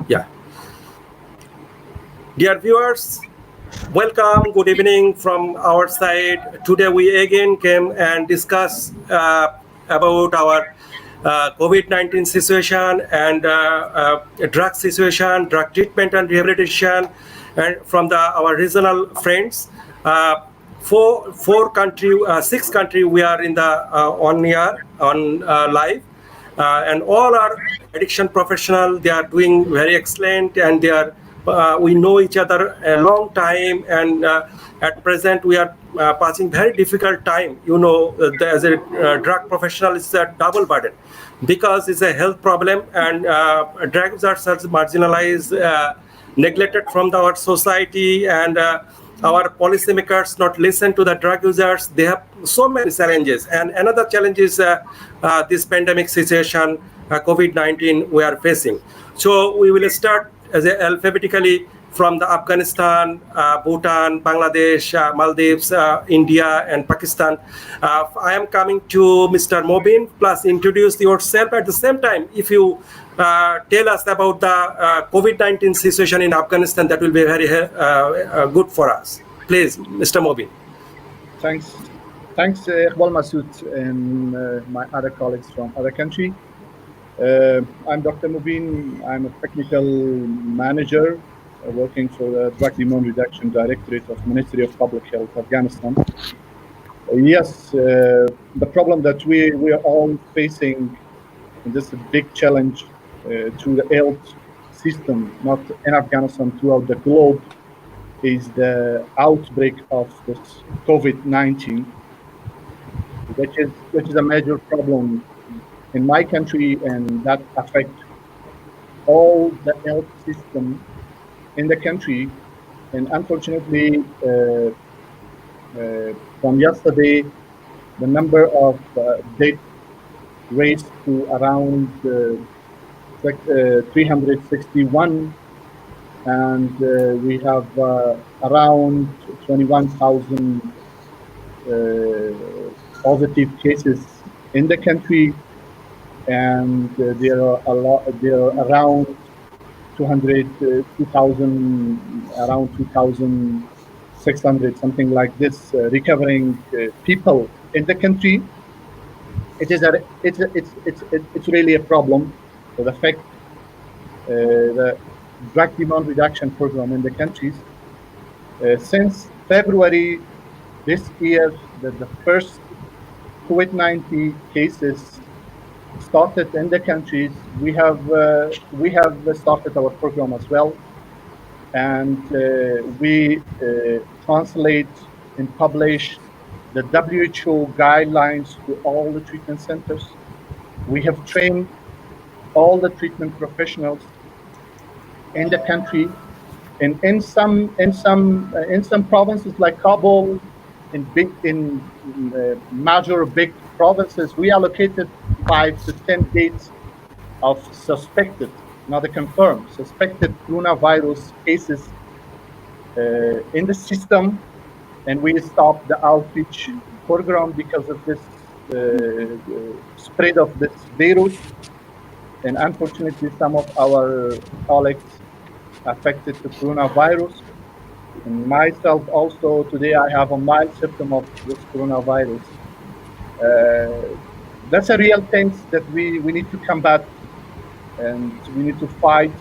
Yeah. Dear viewers, welcome. Good evening from our side. Today we again came and discuss about our COVID-19 situation and drug situation, drug treatment and rehabilitation, and from our regional friends. Six country we are in the on year on live. And all are addiction professional. They are doing very excellent, and they are we know each other a long time, and at present we are passing very difficult time. As a drug professional, it's a double burden because it's a health problem, and drugs are such marginalized, neglected from our society, and our policymakers not listen to the drug users. They have so many challenges, and another challenge is this pandemic situation, COVID-19 we are facing. So we will start as alphabetically from the Afghanistan, Bhutan, Bangladesh, Maldives, India, and Pakistan. I am coming to Mr. Mobin. Plus, introduce yourself at the same time. If you tell us about the COVID-19 situation in Afghanistan, that will be very good for us. Please, Mr. Mobin. Thanks, Iqbal Masood and my other colleagues from other country. I'm Dr. Mubin. I'm a technical manager working for the Drug Demand Reduction Directorate of Ministry of Public Health, Afghanistan. Yes, the problem that we are all facing, and this is a big challenge to the health system, not in Afghanistan, throughout the globe, is the outbreak of this COVID-19, which is a major problem in my country, and that affects all the health system in the country. And unfortunately, from yesterday, the number of deaths raised to around 361, and we have around 21,000 positive cases in the country, and there are around 2,600, something like this, recovering people in the country. It's really a problem. The fact the drug demand reduction program in the countries since February this year, the first COVID-19 cases started in the countries. We have started our program as well, and we translate and publish the WHO guidelines to all the treatment centers. We have trained all the treatment professionals in the country, and in some provinces like Kabul, in major big provinces, we allocated 5 to 10 days of suspected, not confirmed, suspected coronavirus cases in the system, and we stopped the outreach program because of this spread of this virus. And unfortunately, some of our colleagues affected the coronavirus. And myself also, today I have a mild symptom of this coronavirus. That's a real thing that we need to combat, and we need to fight.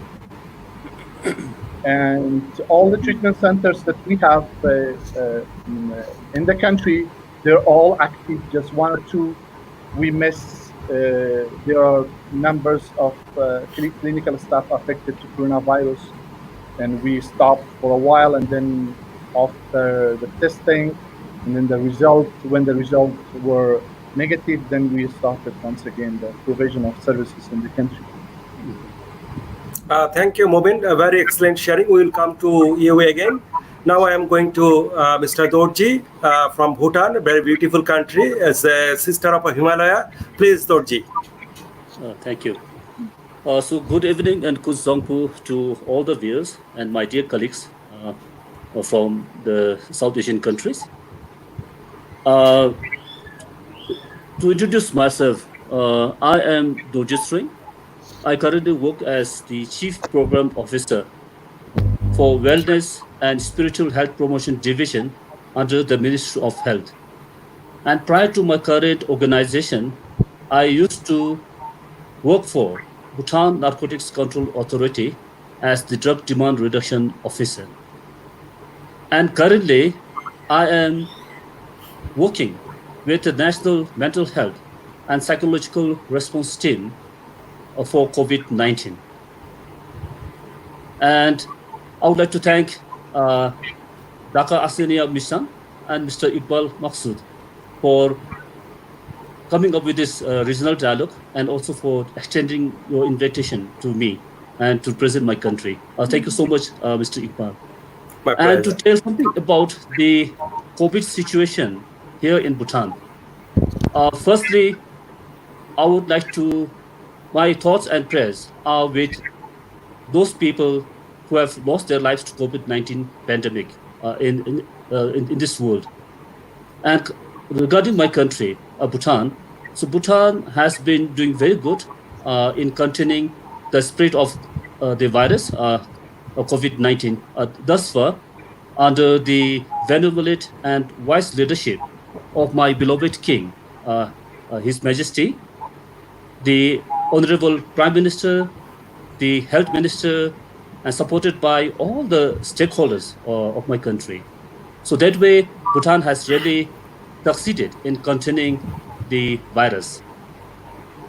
And all the treatment centers that we have in the country, they're all active. Just one or two we miss. There are numbers of clinical staff affected to coronavirus, and we stopped for a while, and then after the testing, and then when the results were negative, then we started once again the provision of services in the country. Thank you, Mobin. A very excellent sharing. We will come to you again. Now I am going to Mr. Dorji from Bhutan, a very beautiful country, as a sister of a Himalaya. Please, Dorji. Thank you. So good evening and good zongpu to all the viewers and my dear colleagues from the South Asian countries. To introduce myself, I am Dorji Sring. I currently work as the Chief Program Officer for Wellness and Spiritual Health Promotion Division under the Ministry of Health. And prior to my current organization, I used to work for Bhutan Narcotics Control Authority as the Drug Demand Reduction Officer. And currently, I am working with the National Mental Health and Psychological Response Team for COVID 19. And I would like to thank Dr. Asenia Mishan and Mr. Iqbal Maksud for coming up with this regional dialogue and also for extending your invitation to me and to present my country. Thank you so much, Mr. Iqbal. My And to pleasure. tell something about the COVID situation here in Bhutan. Firstly, I would like to, my thoughts and prayers are with those people who have lost their lives to COVID-19 pandemic in this world. And regarding my country, Bhutan, so Bhutan has been doing very good in containing the spread of the virus of COVID-19 thus far under the benevolent and wise leadership of my beloved king, His Majesty, the Honorable Prime Minister, the Health Minister, and supported by all the stakeholders of my country. So that way, Bhutan has really succeeded in containing the virus.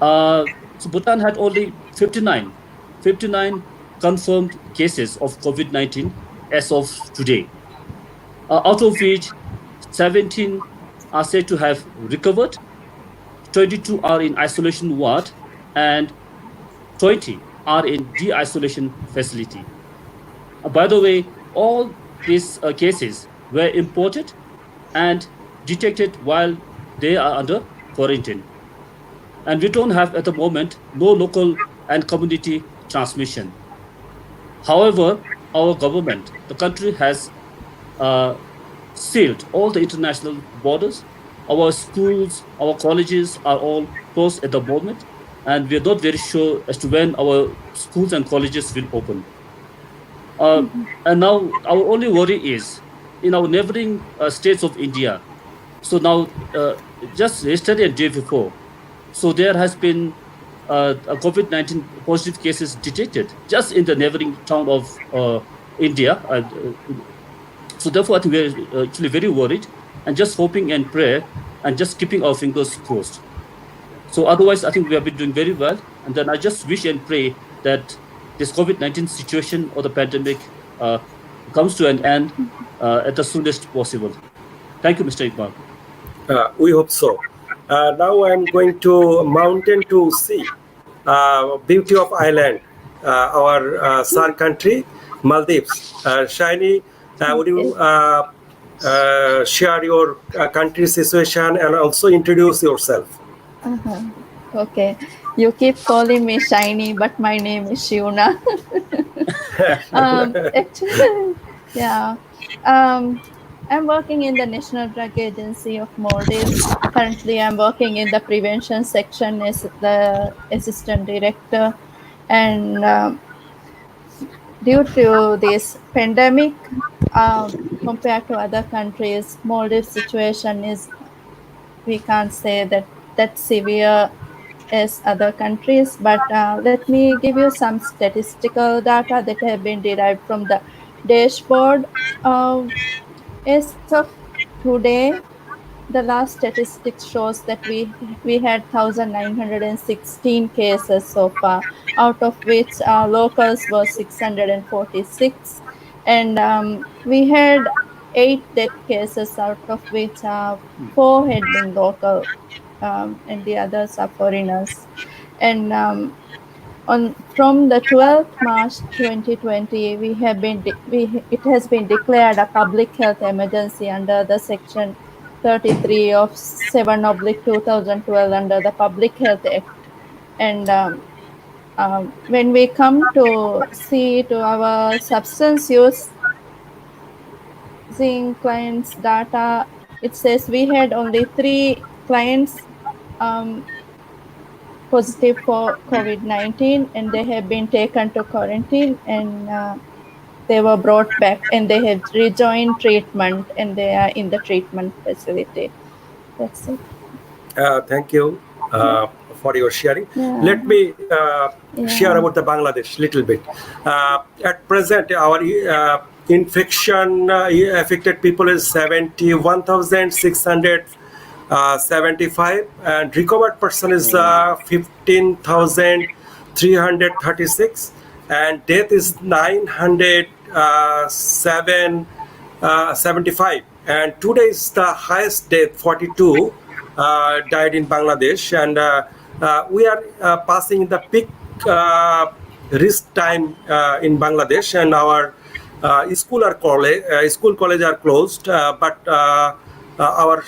So Bhutan had only 59 confirmed cases of COVID-19 as of today, out of which 17 are said to have recovered, 22 are in isolation ward, and 20 are in de-isolation facility. By the way, all these cases were imported and detected while they are under quarantine. And we don't have at the moment no local and community transmission. However, our government, the country has uh, sealed all the international borders. Our schools, our colleges are all closed at the moment, and we are not very sure as to when our schools and colleges will open. Uh, and now our only worry is in our neighboring states of India. So now, just yesterday and day before, so there has been a COVID-19 positive cases detected just in the neighboring town of India. So therefore, I think we're actually very worried and just hoping and pray and just keeping our fingers crossed. So otherwise, I think we have been doing very well. And then I just wish and pray that this COVID-19 situation or the pandemic comes to an end at the soonest possible. Thank you, Mr. Iqbal. We hope so. Now I'm going to mountain to sea. Beauty of island, our star country, Maldives. Shiny, would you Okay. share your country situation and also introduce yourself? Uh-huh. Okay. You keep calling me Shiny, but my name is Shiona. Actually, yeah. Um, I'm working in the National Drug Agency of Maldives. Currently, I'm working in the prevention section as the assistant director. And due to this pandemic, compared to other countries, Maldives situation is, we can't say that severe as other countries, but let me give you some statistical data that have been derived from the dashboard. Uh, as of today, the last statistics shows that we had 1,916 cases so far, out of which locals were 646, and we had 8 death cases, out of which 4 had been local, and the others are foreigners. And on from the 12th March 2020, it has been declared a public health emergency under the section 33 of 7 oblique 2012 under the Public Health Act. And when we come to see to our substance using clients data, it says we had only 3 clients um, positive for COVID-19, and they have been taken to quarantine, and they were brought back, and they have rejoined treatment, and they are in the treatment facility. That's it. Thank you Yeah. for your sharing. Yeah. Let me share Yeah. about the Bangladesh little bit. At present, our infection affected people is 71,675, and recovered person is 15,336, and death is 975, and today is the highest death, 42 died in Bangladesh, and we are passing the peak risk time in Bangladesh, and our school college are closed, but our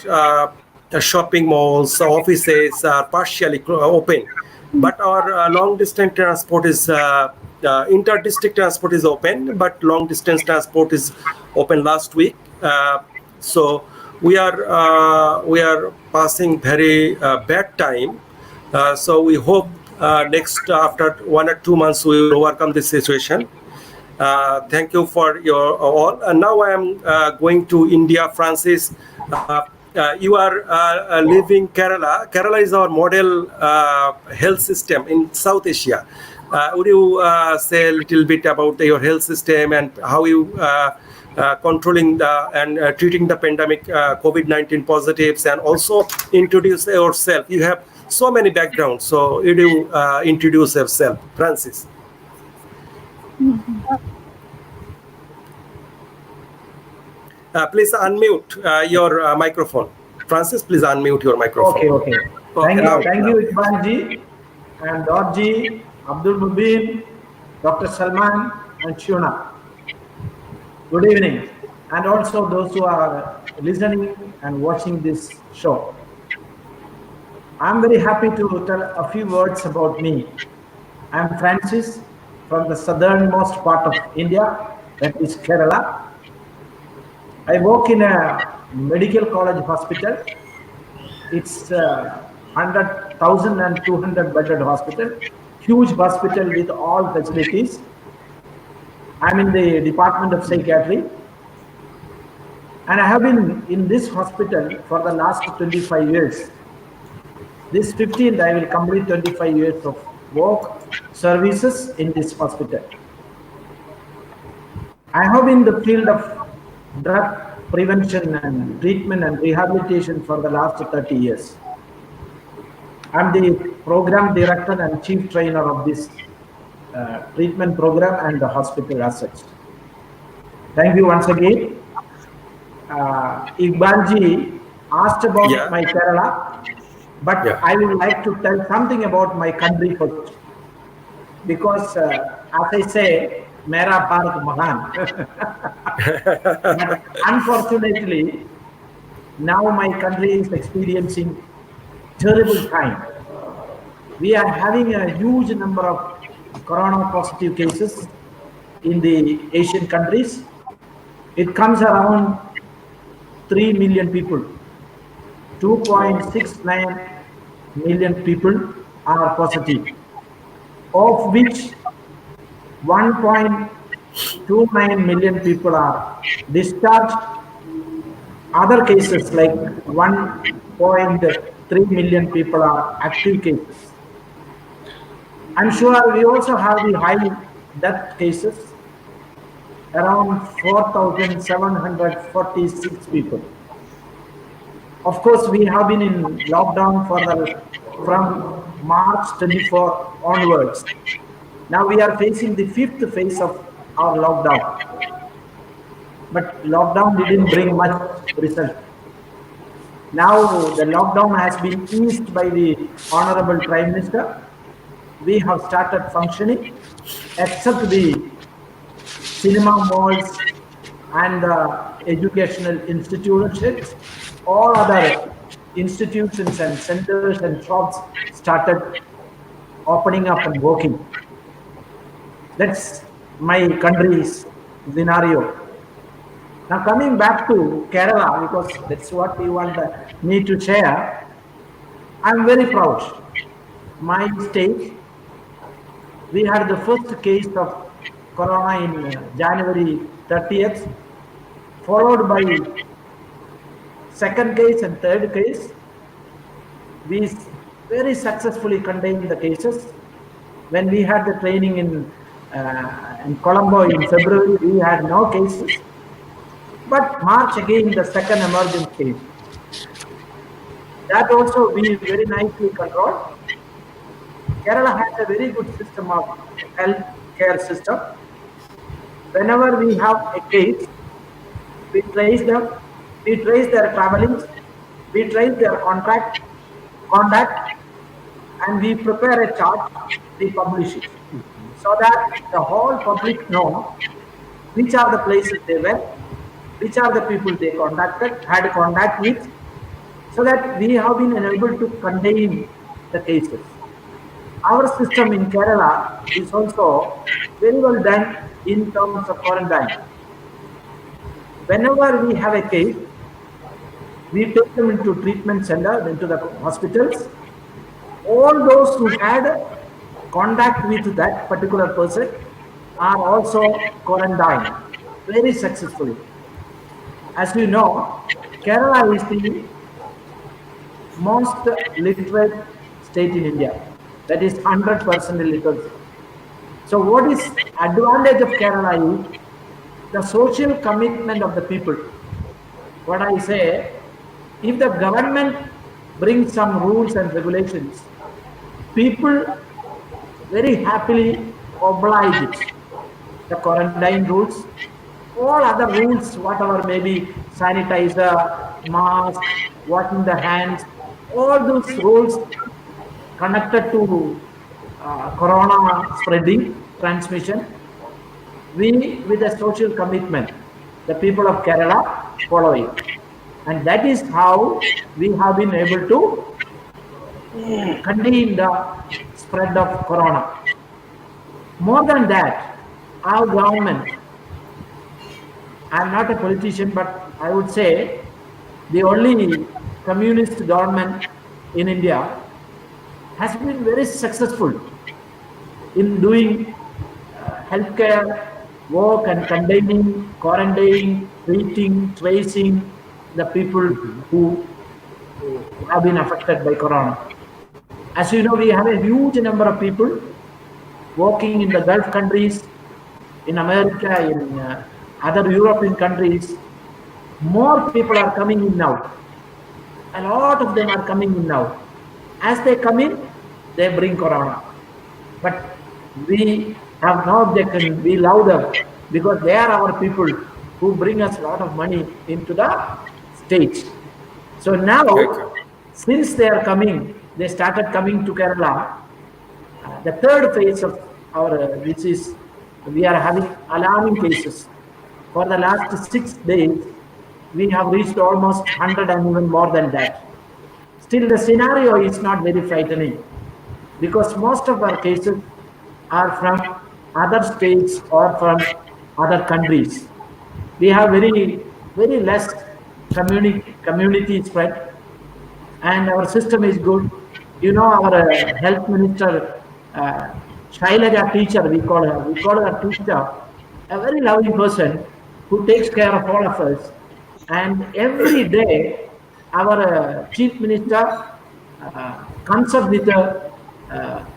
shopping malls, offices are partially open. But our long distance transport is inter-district transport is open, but long distance transport is open last week. So we are passing very bad time. So we hope next after 1 or 2 months we will overcome this situation. Thank you for your all. And now I am going to India, Francis. You are living Kerala. Kerala is our model health system in South Asia. Would you say a little bit about your health system and how you controlling and treating the pandemic, COVID-19 positives, and also introduce yourself? You have so many backgrounds, so would you introduce yourself, Francis? Please unmute your microphone. Francis, please unmute your microphone. Okay. Okay, Thank you, Iqbalji, and Dorji, Abdul Mubin, Dr. Salman, and Shuna. Good evening, and also those who are listening and watching this show. I'm very happy to tell a few words about me. I'm Francis from the southernmost part of India, that is Kerala. I work in a medical college hospital. It's 100,000 and 200 bedded hospital, huge hospital with all facilities. I'm in the Department of Psychiatry, and I have been in this hospital for the last 25 years. This 15th, I will complete 25 years of work, services in this hospital. I have been in the field of drug prevention and treatment and rehabilitation for the last 30 years. I'm the program director and chief trainer of this treatment program and the hospital as such. Thank you once again. Iqbalji asked about my Kerala, but I would like to tell something about my country first. Because as I say, Mera Bharat Mahan. But unfortunately, now my country is experiencing terrible time. We are having a huge number of corona positive cases in the Asian countries. It comes around 3 million people. 2.69 million people are positive, of which 1.29 million people are discharged. Other cases like 1.3 million people are active cases. I'm sure we also have the high death cases, around 4,746 people. Of course, we have been in lockdown from March 24 onwards. Now we are facing the 5th phase of our lockdown. But lockdown didn't bring much result. Now the lockdown has been eased by the Honorable Prime Minister. We have started functioning, except the cinema malls and educational institutions. All other institutions and centers and shops started opening up and working. That's my country's scenario. Now coming back to Kerala, because that's what you want me to share, I'm very proud. my state, we had the first case of corona in January 30th, followed by second case and third case. We very successfully contained the cases. When we had the training in Colombo in February, we had no cases. But March again, the second emergence came. That also we very nicely controlled. Kerala has a very good system of health care system. Whenever we have a case, we trace them, we trace their travelings, we trace their contact, and we prepare a chart, we publish it. So that the whole public know which are the places they went, which are the people they had contact with, so that we have been able to contain the cases. Our system in Kerala is also very well done in terms of quarantine. Whenever we have a case, we take them into treatment center, into the hospitals. All those who had contact with that particular person are also quarantined very successfully. As you know, Kerala is the most literate state in India. That is 100% literacy. So what is advantage of Kerala is the social commitment of the people. What I say, if the government brings some rules and regulations, people very happily oblige it. The quarantine rules, all other rules, whatever maybe sanitizer, mask, washing the hands, all those rules connected to corona spreading, transmission, we with a social commitment, the people of Kerala follow it. And that is how we have been able to contain the spread of corona. More than that, our government, I'm not a politician, but I would say the only communist government in India has been very successful in doing healthcare work and containing, quarantining, treating, tracing the people who have been affected by corona. As you know, we have a huge number of people working in the Gulf countries, in America, in other European countries. More people are coming in now. A lot of them are coming in now. As they come in, they bring corona. But we have no objection. We love them because they are our people who bring us a lot of money into the state. So now, since they are coming, they started coming to Kerala. The third phase of our this is we are having alarming cases. For the last 6 days, we have reached almost 100 and even more than that. Still, the scenario is not very frightening because most of our cases are from other states or from other countries. We have very less community spread, and our system is good. You know, our health minister, Shailaja teacher, we call her teacher, a very loving person who takes care of all of us. And every day, our chief minister comes up with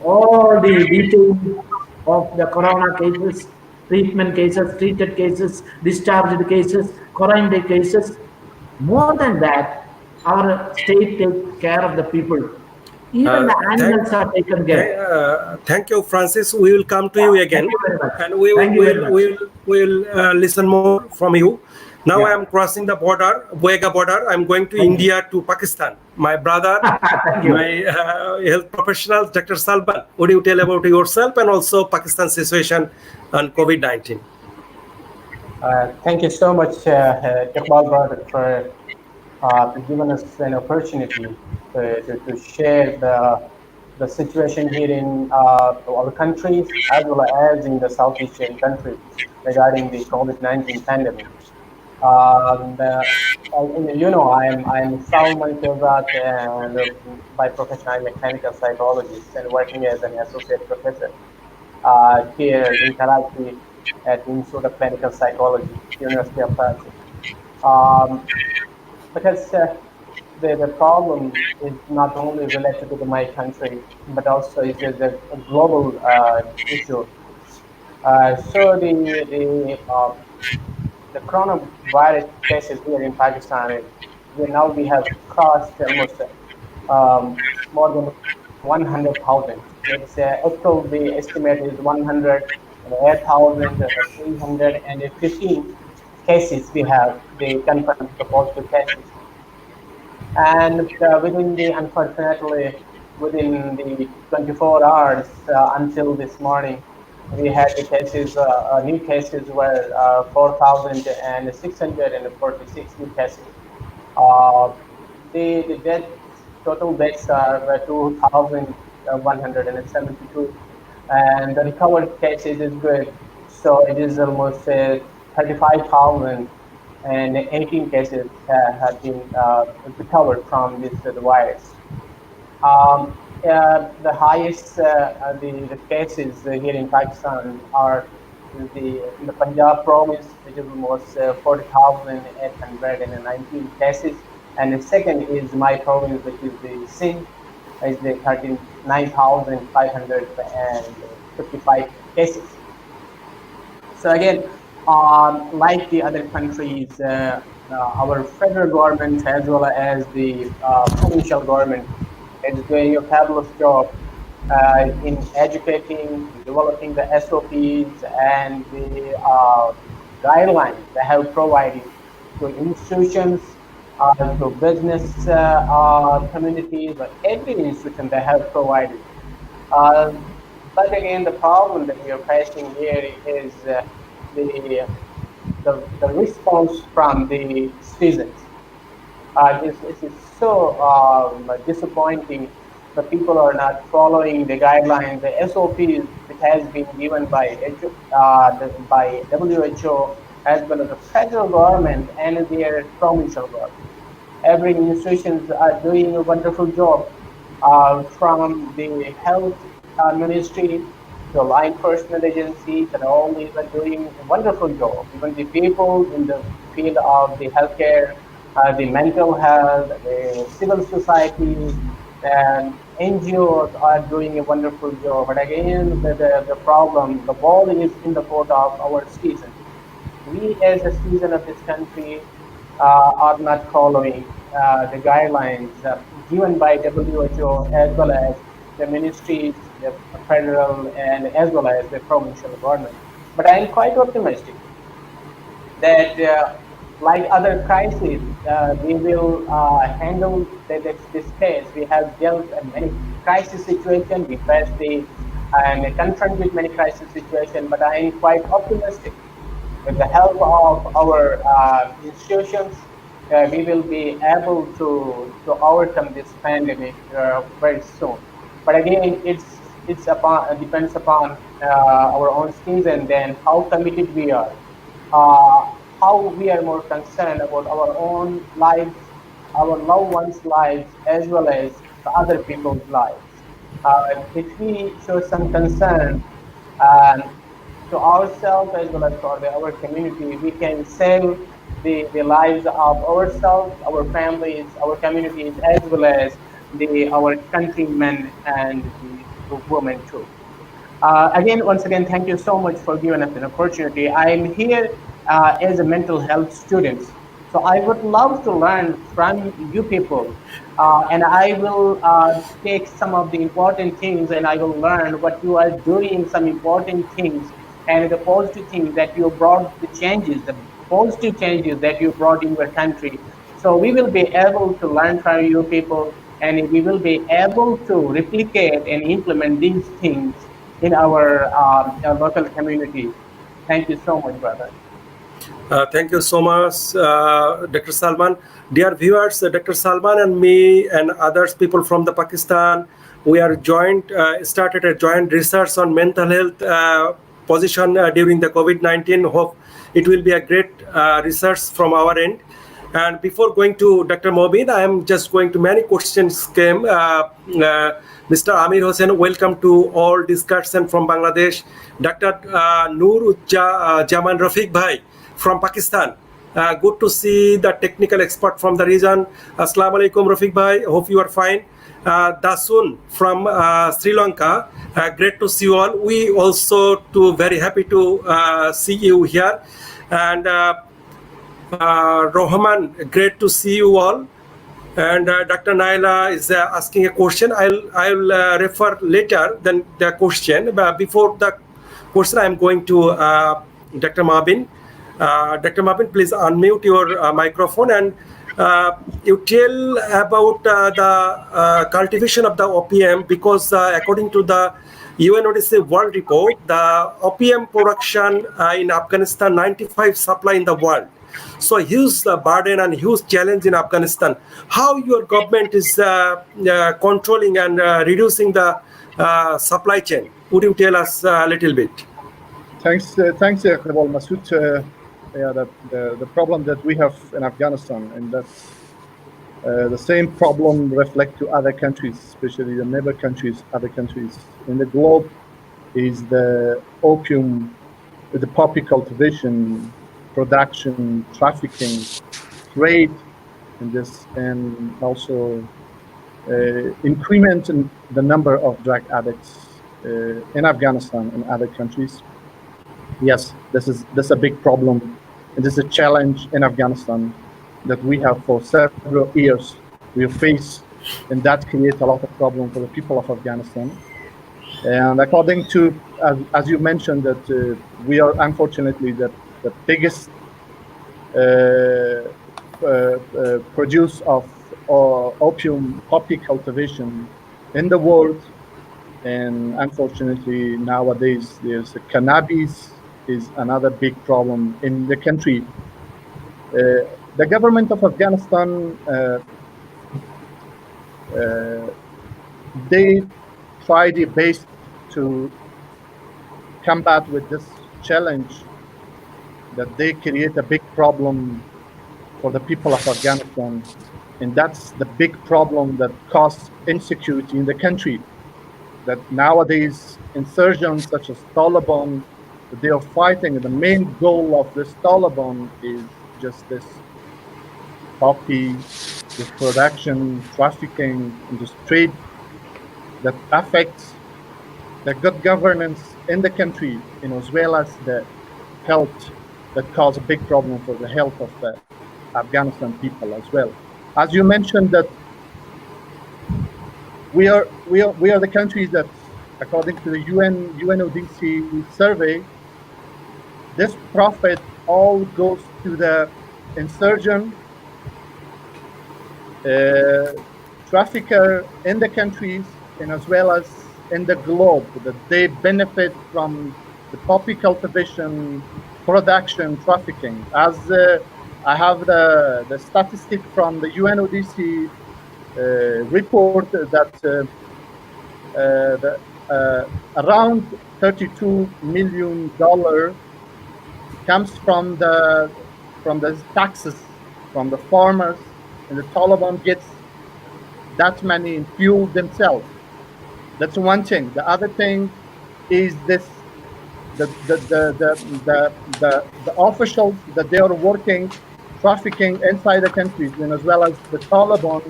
all the details of the corona cases, treatment cases, treated cases, discharged cases, quarantine cases. More than that, our state takes care of the people. Even the animals are taken care. Thank you, Francis. We will come to you again, and we will listen more from you. Now I am crossing the border, Boyega border. I'm going to India to Pakistan. My brother, my health professional, Dr. Salman. Would you tell about yourself and also Pakistan's situation on COVID-19? Thank you so much, Iqbal brother, for giving us an opportunity to share the situation here in our countries as well as in the South Asian countries regarding the COVID-19 pandemic. I'm Salman Kirzat, and by profession I'm a clinical psychologist and working as an associate professor here in Karachi at Institute of Clinical Psychology, University of Karachi. Um, because the problem is not only related to my country, but also is a global issue. So the coronavirus cases here in Pakistan, we have crossed almost more than 100,000. It's actual the estimate is 108,315 cases we have the confirmed the positive cases, and within the unfortunately within the 24 hours until this morning we had the cases new cases were 4,646 new cases. uh, the total deaths are 2,172, and the recovered cases is good. So it is almost 35,018 cases have been recovered from this the virus. The highest the cases here in Pakistan are in the Punjab province, which is almost 40,819 cases, and the second is my province, which is the Sindh, is the 39,555 cases. So again, like the other countries, our federal government as well as the provincial government is doing a fabulous job in educating, in developing the SOPs and the guidelines they have provided to institutions, to business communities, or every institution they have provided. Uh, but again, the problem that we are facing here is the response from the citizens. It is so disappointing that people are not following the guidelines, the SOPs which has been given by by WHO as well as the federal government and their provincial government. Every institutions are doing a wonderful job, from the health ministry to law enforcement agencies, and all these are doing a wonderful job. Even the people in the field of the healthcare, the mental health, the civil societies, and NGOs are doing a wonderful job. But again, the problem, the ball is in the court of our citizens. We as a citizen of this country are not following the guidelines given by WHO as well as the ministries, the federal and as well as the provincial government. But I am quite optimistic that like other crises, we will handle this case. We have dealt in many crisis situations. We faced and confront with many crisis situations, but I am quite optimistic with the help of our institutions, we will be able to overcome this pandemic very soon. But again, it's upon depends upon our own skills and then how committed we are, uh, how we are more concerned about our own lives, our loved ones' lives, as well as the other people's lives. If we show some concern um, to ourselves as well as for our community, we can save the lives of ourselves, our families, our communities, as well as our countrymen and the women too. Again, once again, thank you so much for giving us an opportunity. I'm here as a mental health student. So I would love to learn from you people. And I will take some of the important things and I will learn what you are doing, some important things and the positive things that you brought, the changes, the positive changes that you brought in your country. So we will be able to learn from you people, and we will be able to replicate and implement these things in our local communities. Thank you so much, brother. Thank you so much, Dr. Salman. Dear viewers, Dr. Salman and me and others people from the Pakistan, we are started a joint research on mental health position during the COVID-19. Hope it will be a great research from our end. And before going to Dr. Mobin, I am just going to many questions came. Mr. Amir Hossain, welcome to all discussion from Bangladesh. Dr. Noor Jaman Rafiq Bhai from Pakistan. Good to see the technical expert from the region. Assalamu alaikum, Rafiq Bhai. Hope you are fine. Dasun from Sri Lanka. Great to see you all. We also too very happy to see you here. And Rohman, great to see you all. And Dr. Naila is asking a question. I'll refer later than the question. But before the question, I'm going to Dr. Mabin. Dr. Mabin, please unmute your microphone and you tell about the cultivation of the opium, because according to the UNODC World Report, the opium production in Afghanistan, 95 supply in the world. So huge burden and huge challenge in Afghanistan. How your government is controlling and reducing the supply chain? Would you tell us a little bit? Thanks, Iqbal Masood. Yeah, the problem that we have in Afghanistan, and that's the same problem reflect to other countries, especially the neighbor countries, other countries in the globe, is the opium, the poppy cultivation, production, trafficking, trade, in this, and also increment in the number of drug addicts in Afghanistan and other countries. Yes, this a big problem, and this is a challenge in Afghanistan that we have for several years. We face, and that creates a lot of problem for the people of Afghanistan. And according to, as you mentioned, that we are unfortunately the biggest produce of opium poppy cultivation in the world. And unfortunately, nowadays, there's cannabis is another big problem in the country. The government of Afghanistan, they try their best to combat with this challenge, that they create a big problem for the people of Afghanistan. And that's the big problem that causes insecurity in the country. That nowadays insurgents such as Taliban, they are fighting, and the main goal of this Taliban is just this poppy, this production, trafficking, and this trade that affects the good governance in the country, and as well as the health, that cause a big problem for the health of the Afghanistan people as well. As you mentioned, that we are the countries that, according to the UNODC survey, this profit all goes to the insurgent trafficker in the countries, and as well as in the globe, that they benefit from the poppy cultivation, production, trafficking. As I have the statistic from the UNODC report that around $32 million comes from the taxes from the farmers, and the Taliban gets that money in fuel themselves. That's one thing. The other thing is this: the officials that they are working, trafficking inside the countries, and as well as the Taliban,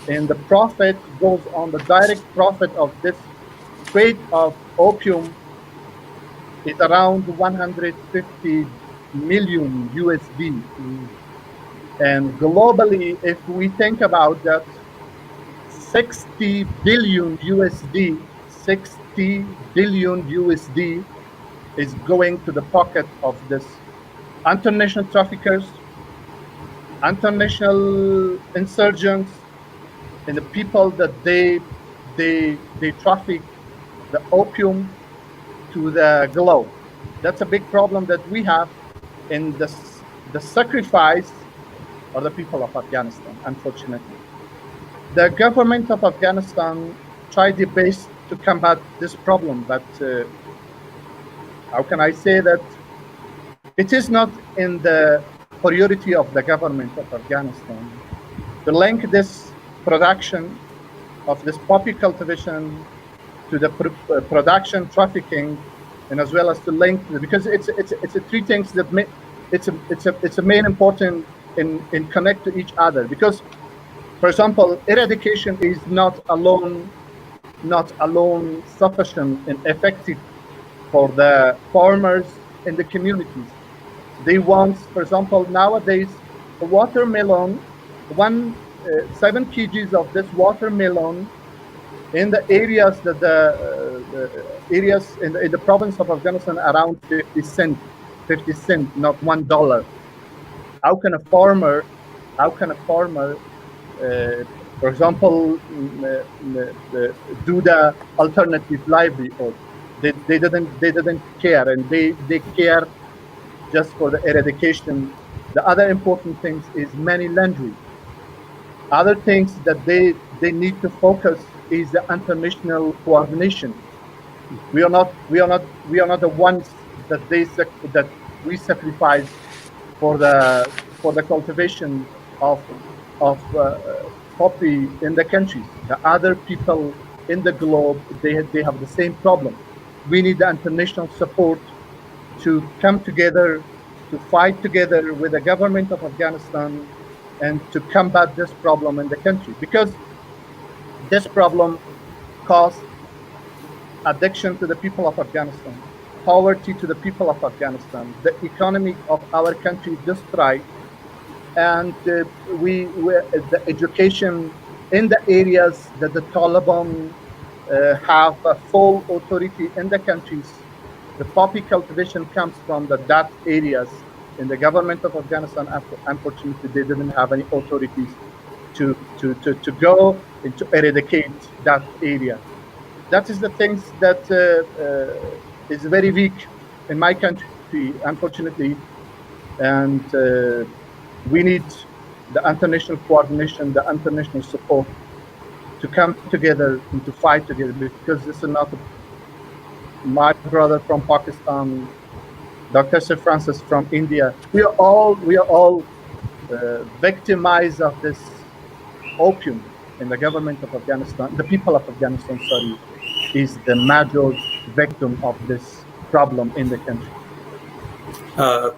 and the profit goes on the direct profit of this trade of opium is around 150 million USD. And globally, if we think about that, 60 billion USD, 60 billion USD is going to the pocket of this international traffickers, international insurgents, and the people that they traffic the opium to the globe. That's a big problem that we have in the sacrifice of the people of Afghanistan, unfortunately. The government of Afghanistan tried their best to combat this problem, but how can I say that it is not in the priority of the government of Afghanistan to link this production of this poppy cultivation to the production trafficking, and as well as to link because it's a three things that it's a main important in connect to each other. Because for example, eradication is not alone sufficient and effective for the farmers in the communities. They want, for example, nowadays a watermelon, 7 kgs of this watermelon in the areas that the areas in the province of Afghanistan around 50 cent, not $1. How can a farmer, how can a farmer, for example, do the alternative livelihood? They didn't care, and they care just for the eradication. The other important things is money laundering. Other things that they need to focus is the international coordination. We are not the ones that we sacrifice for the cultivation of poppy in the countries. The other people in the globe, they have the same problem. We need the international support to come together, to fight together with the government of Afghanistan, and to combat this problem in the country, because this problem caused addiction to the people of Afghanistan, poverty to the people of Afghanistan, the economy of our country destroyed, and the education in the areas that the Taliban have full authority in the countries. The poppy cultivation comes from that areas. In the government of Afghanistan, unfortunately, they didn't have any authorities to go and to eradicate that area. That is the things that is very weak in my country, unfortunately, and we need the international coordination, the international support to come together and to fight together, because this is not my brother from Pakistan, Dr. Sir Francis from India. We are all victimized of this opium in the government of Afghanistan. The people of Afghanistan, sorry, is the major victim of this problem in the country.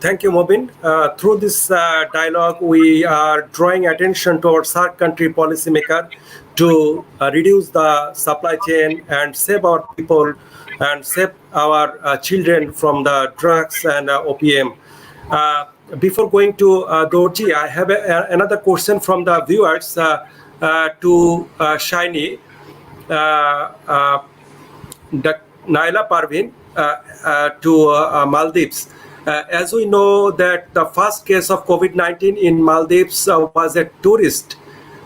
Thank you, Mobin. Through this dialogue, we are drawing attention towards our country policymaker to reduce the supply chain and save our people and save our children from the drugs and opium. Before going to Dorji, I have another question from the viewers to Shiny. Naila Parvin to Maldives. As we know that the first case of COVID-19 in Maldives was a tourist.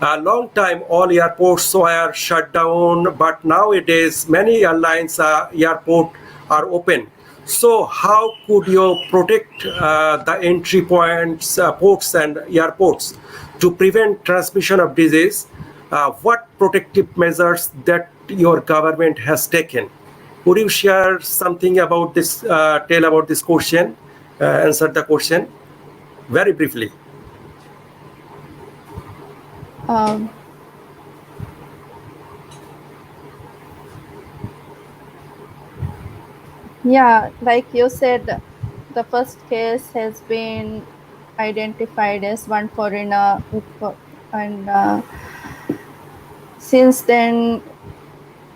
A long time all airports were shut down, but nowadays many airlines airport are open. So how could you protect the entry points, ports and airports to prevent transmission of disease? What protective measures that your government has taken? Would you share something about this, tell about this question, answer the question very briefly? Yeah, like you said, the first case has been identified as one foreigner, and since then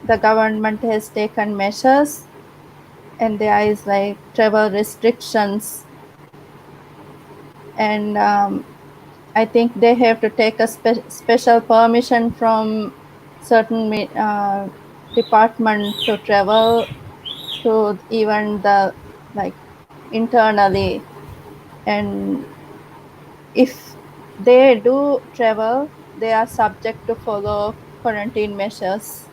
the government has taken measures, and there is like travel restrictions, and I think they have to take a special permission from certain department to travel to even the like internally. And if they do travel, they are subject to follow quarantine measures.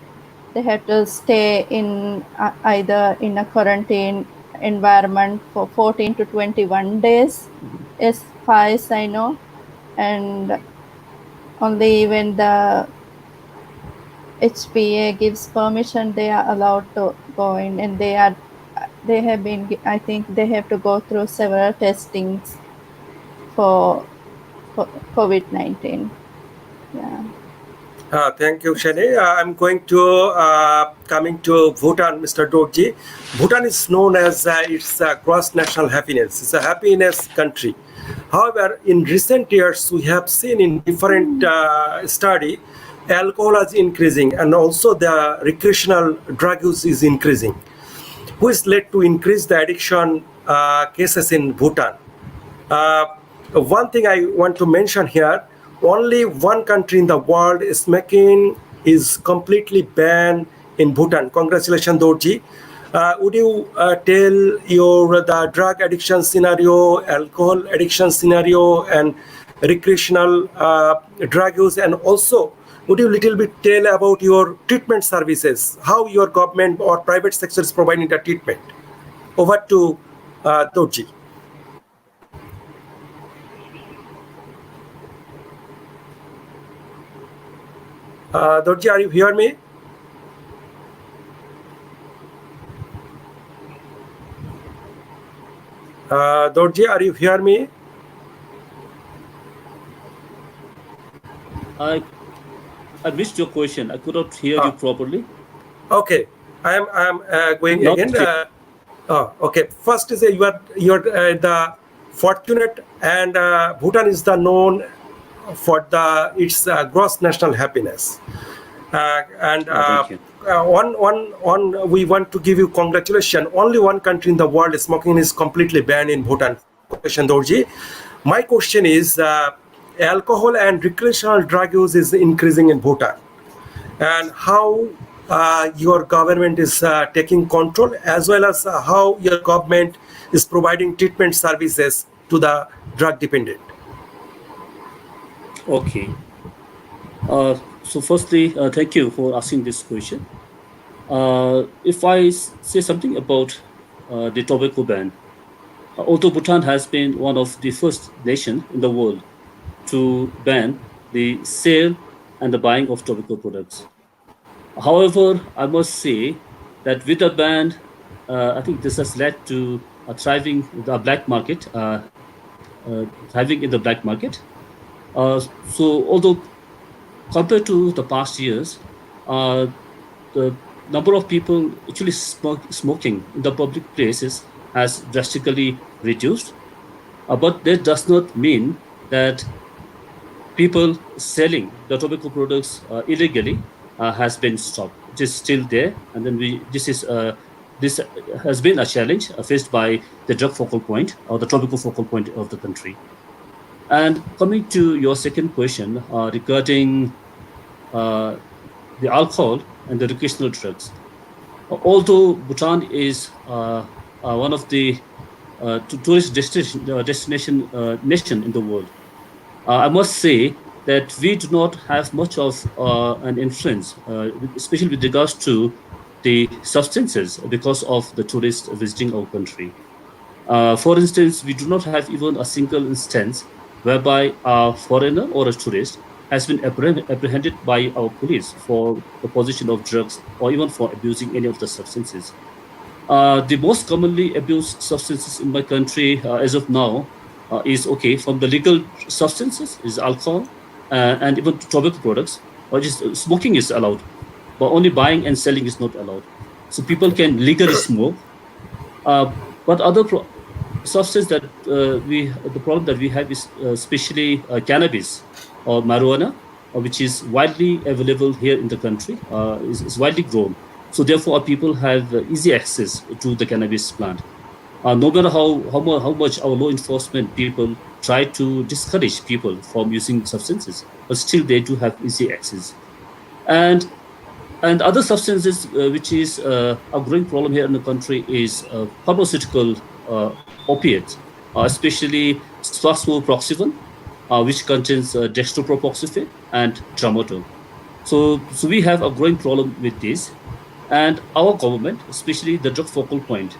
They have to stay in either in a quarantine environment for 14 to 21 days, as far as I know, and only when the HPA gives permission, they are allowed to go in, and they are they have been. I think they have to go through several testings for COVID-19. Yeah. Thank you, Shani. I'm going to coming to Bhutan, Mr. Dorji. Bhutan is known as its gross national happiness. It's a happiness country. However, in recent years, we have seen in different study, alcohol is increasing, and also the recreational drug use is increasing, which led to increase the addiction cases in Bhutan. Uh, One thing I want to mention here, only one country in the world smoking is completely banned in Bhutan. Congratulations, Dorji. Would you tell your the drug addiction scenario, alcohol addiction scenario, and recreational drug use, and also would you little bit tell about your treatment services, how your government or private sector is providing the treatment? Over to Dorji. Dorji, are you hear me? Dorji, are you hear me? I missed your question. I could not hear you properly. Okay, I am going Not again. clear. Okay, first is you are the fortunate, and Bhutan is the known for the its gross national happiness. And Thank you. on we want to give you congratulations. Only one country in the world smoking is completely banned in Bhutan. Question, Dorji. My question is, alcohol and recreational drug use is increasing in Bhutan, and how your government is taking control, as well as how your government is providing treatment services to the drug dependent. Okay. So firstly, thank you for asking this question. If I say something about the tobacco ban, although Bhutan has been one of the first nation in the world to ban the sale and the buying of tobacco products. However, I must say that with the ban, I think this has led to a thriving the black market, thriving in the black market. So although compared to the past years, the number of people actually smoking in the public places has drastically reduced. But that does not mean that people selling the tobacco products illegally has been stopped. It is still there, and then this has been a challenge faced by the drug focal point or the tobacco focal point of the country. And coming to your second question regarding the alcohol and the recreational drugs, although Bhutan is one of the tourist destination nation in the world, I must say that we do not have much of an influence, especially with regards to the substances because of the tourists visiting our country. For instance, we do not have even a single instance whereby a foreigner or a tourist has been apprehended by our police for the possession of drugs or even for abusing any of the substances. The most commonly abused substances in my country as of now is okay from the legal substances is alcohol and even tobacco products. Or just smoking is allowed, but only buying and selling is not allowed. So people can legally smoke, but other substance that the problem that we have is especially cannabis or marijuana, which is widely available here in the country, is widely grown. So therefore, people have easy access to the cannabis plant. No matter how much our law enforcement people try to discourage people from using substances, but still they do have easy access. And other substances, which is a growing problem here in the country, is pharmaceutical opiates, especially sphosphoroproxifene, which contains dextropropoxyphene and tramadol. So we have a growing problem with this, and our government, especially the drug focal point,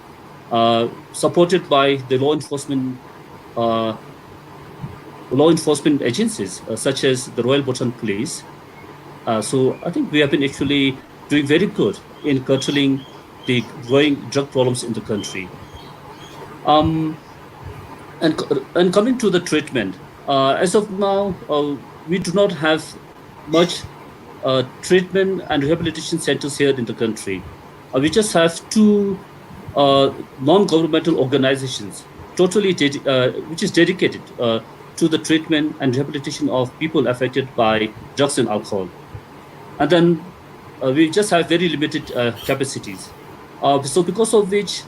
supported by the law enforcement agencies such as the Royal Bhutan Police. So I think we have been actually doing very good in curtailing the growing drug problems in the country. Um, and coming to the treatment, as of now, we do not have much treatment and rehabilitation centers here in the country. We just have two non-governmental organizations, which is dedicated to the treatment and rehabilitation of people affected by drugs and alcohol. And then we just have very limited capacities. So because of which,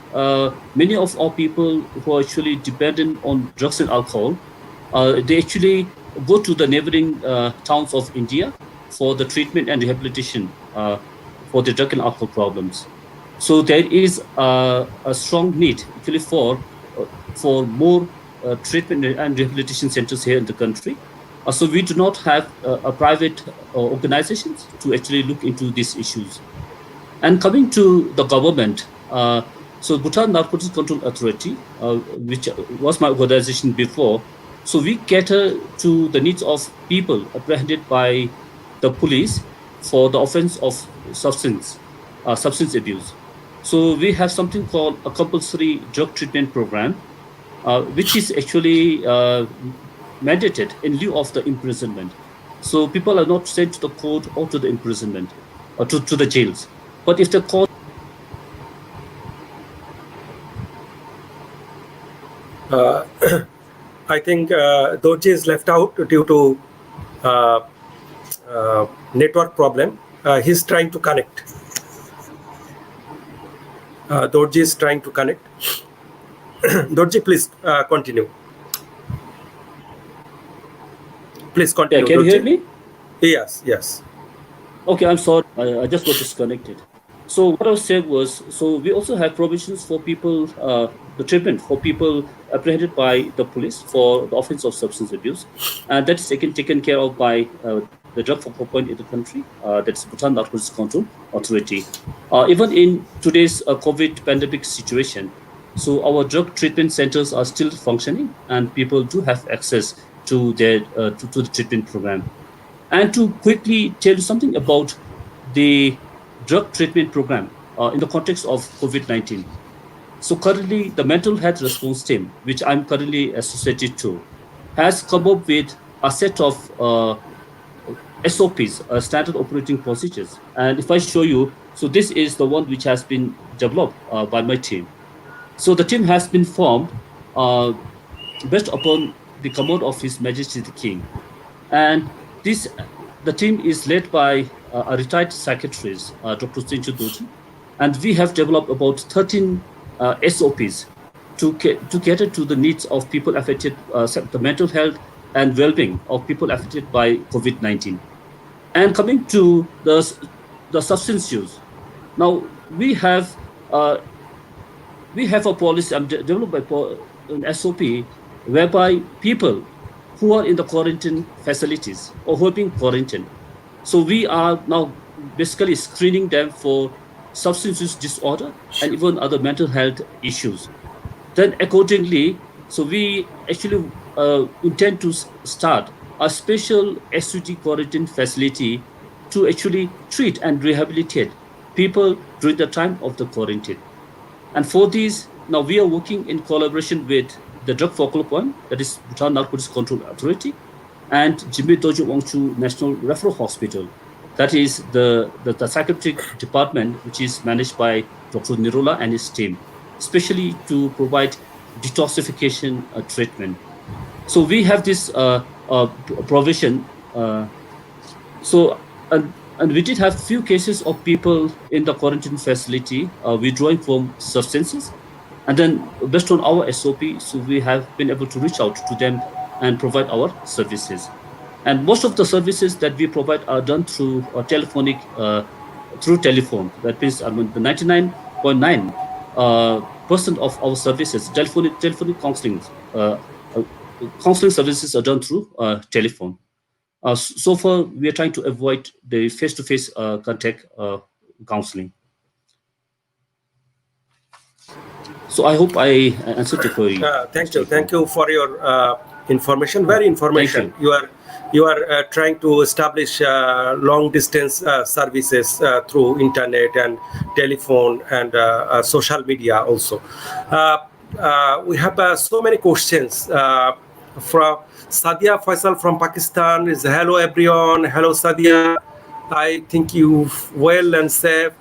many of our people who are actually dependent on drugs and alcohol, they actually go to the neighboring towns of India for the treatment and rehabilitation for the drug and alcohol problems. So there is a strong need actually for more treatment and rehabilitation centers here in the country. So we do not have a private organizations to actually look into these issues. And coming to the government, so Bhutan Narcotics Control Authority, which was my organization before, so we cater to the needs of people apprehended by the police for the offense of substance abuse. So we have something called a compulsory drug treatment program, which is actually mandated in lieu of the imprisonment. So people are not sent to the court or to the imprisonment or to the jails. But if the court I think Dorji is left out due to uh, network problem. He's trying to connect. Dorji is trying to connect. Dorji, please continue. Please continue. yeah, can you hear Dorji. me? Yes, yes. Okay, I'm sorry. I just got disconnected. So what I was saying was, so we also have provisions for people, the treatment for people apprehended by the police for the offense of substance abuse, and that is taken care of by the drug focal point in the country, that's Bhutan Narcotics Control Authority. Even in today's COVID pandemic situation, so our drug treatment centers are still functioning, and people do have access to their to the treatment program. And to quickly tell you something about the drug treatment program in the context of COVID 19. So, currently, the mental health response team, which I'm currently associated to, has come up with a set of SOPs, standard operating procedures. And if I show you, so this is the one which has been developed by my team. So, the team has been formed uh, based upon the command of His Majesty the King. And this the team is led by a retired psychiatrist, Dr. Sinchu Doji, and we have developed about 13 SOPs to cater to the needs of people affected, the mental health and well-being of people affected by COVID-19. And coming to the substance use, now uh, we have a policy developed by an SOP whereby people who are in the quarantine facilities or who are being quarantined. So we are now basically screening them for substance use disorder and even other mental health issues. Then accordingly, so we actually intend to start a special SUG quarantine facility to actually treat and rehabilitate people during the time of the quarantine. And for these, now we are working in collaboration with the drug focal point, that is Bhutan Narcotics Control Authority, and Jimmy Dojo Wangchu National Referral Hospital, that is the psychiatric department, which is managed by Dr. Nirola and his team, especially to provide detoxification treatment. So we have this provision. So and we did have few cases of people in the quarantine facility withdrawing from substances, and then based on our SOP, so we have been able to reach out to them and provide our services. And most of the services that we provide are done through through telephone. That means, I mean, the 99.9 percent of our services, telephonic uh, counseling services are done through telephone. So far, we are trying to avoid the face-to-face contact counseling. So I hope I answered your query. Thank you for your information. Very information. You. You are you are trying to establish long distance services through internet and telephone and social media also. We have so many questions from Sadia Faisal from Pakistan. Is hello everyone. Hello Sadia. I think you well and safe.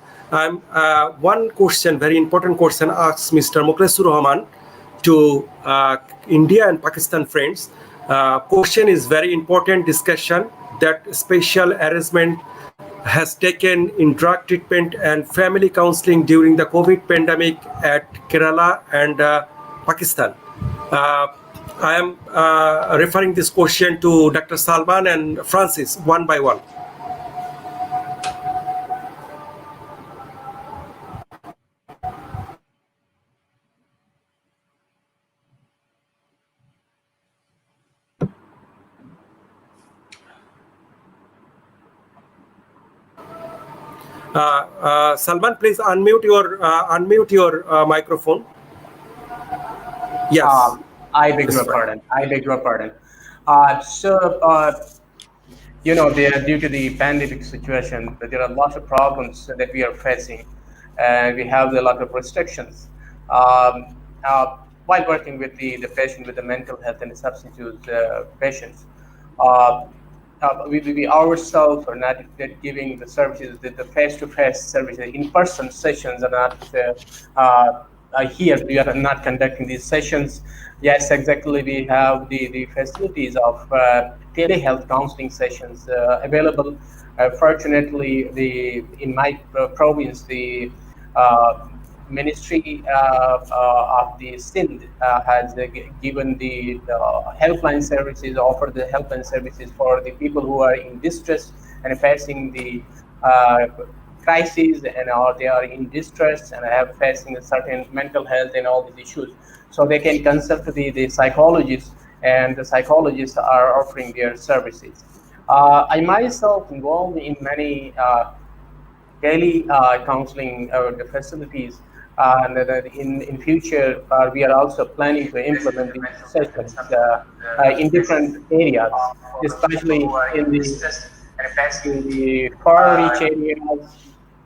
One question, very important question, asks Mr. Muklesur Rahman to India and Pakistan friends. Question is very important discussion that special arrangement has taken in drug treatment and family counseling during the COVID pandemic at Kerala and Pakistan. I am referring this question to Dr. Salman and Francis one by one. Salman, please unmute your microphone. Yes. I beg your pardon. I beg your pardon. Due to the pandemic situation, there are lots of problems that we are facing, and we have a lot of restrictions. While working with the patient with the mental health and substance use patients, we ourselves are not giving the services, the face-to-face services, in-person sessions are not here. We are not conducting these sessions. Yes, exactly. We have the facilities of telehealth counseling sessions available. Fortunately, in my province, the Ministry of the Sindh has given the helpline services, offered the helpline services for the people who are in distress and facing the crises, and or they are in distress and have facing a certain mental health and all these issues. So they can consult the psychologists, and the psychologists are offering their services. I myself involved in many daily counseling the facilities, and in future we are also planning to implement these sessions in different areas, especially in the far reach areas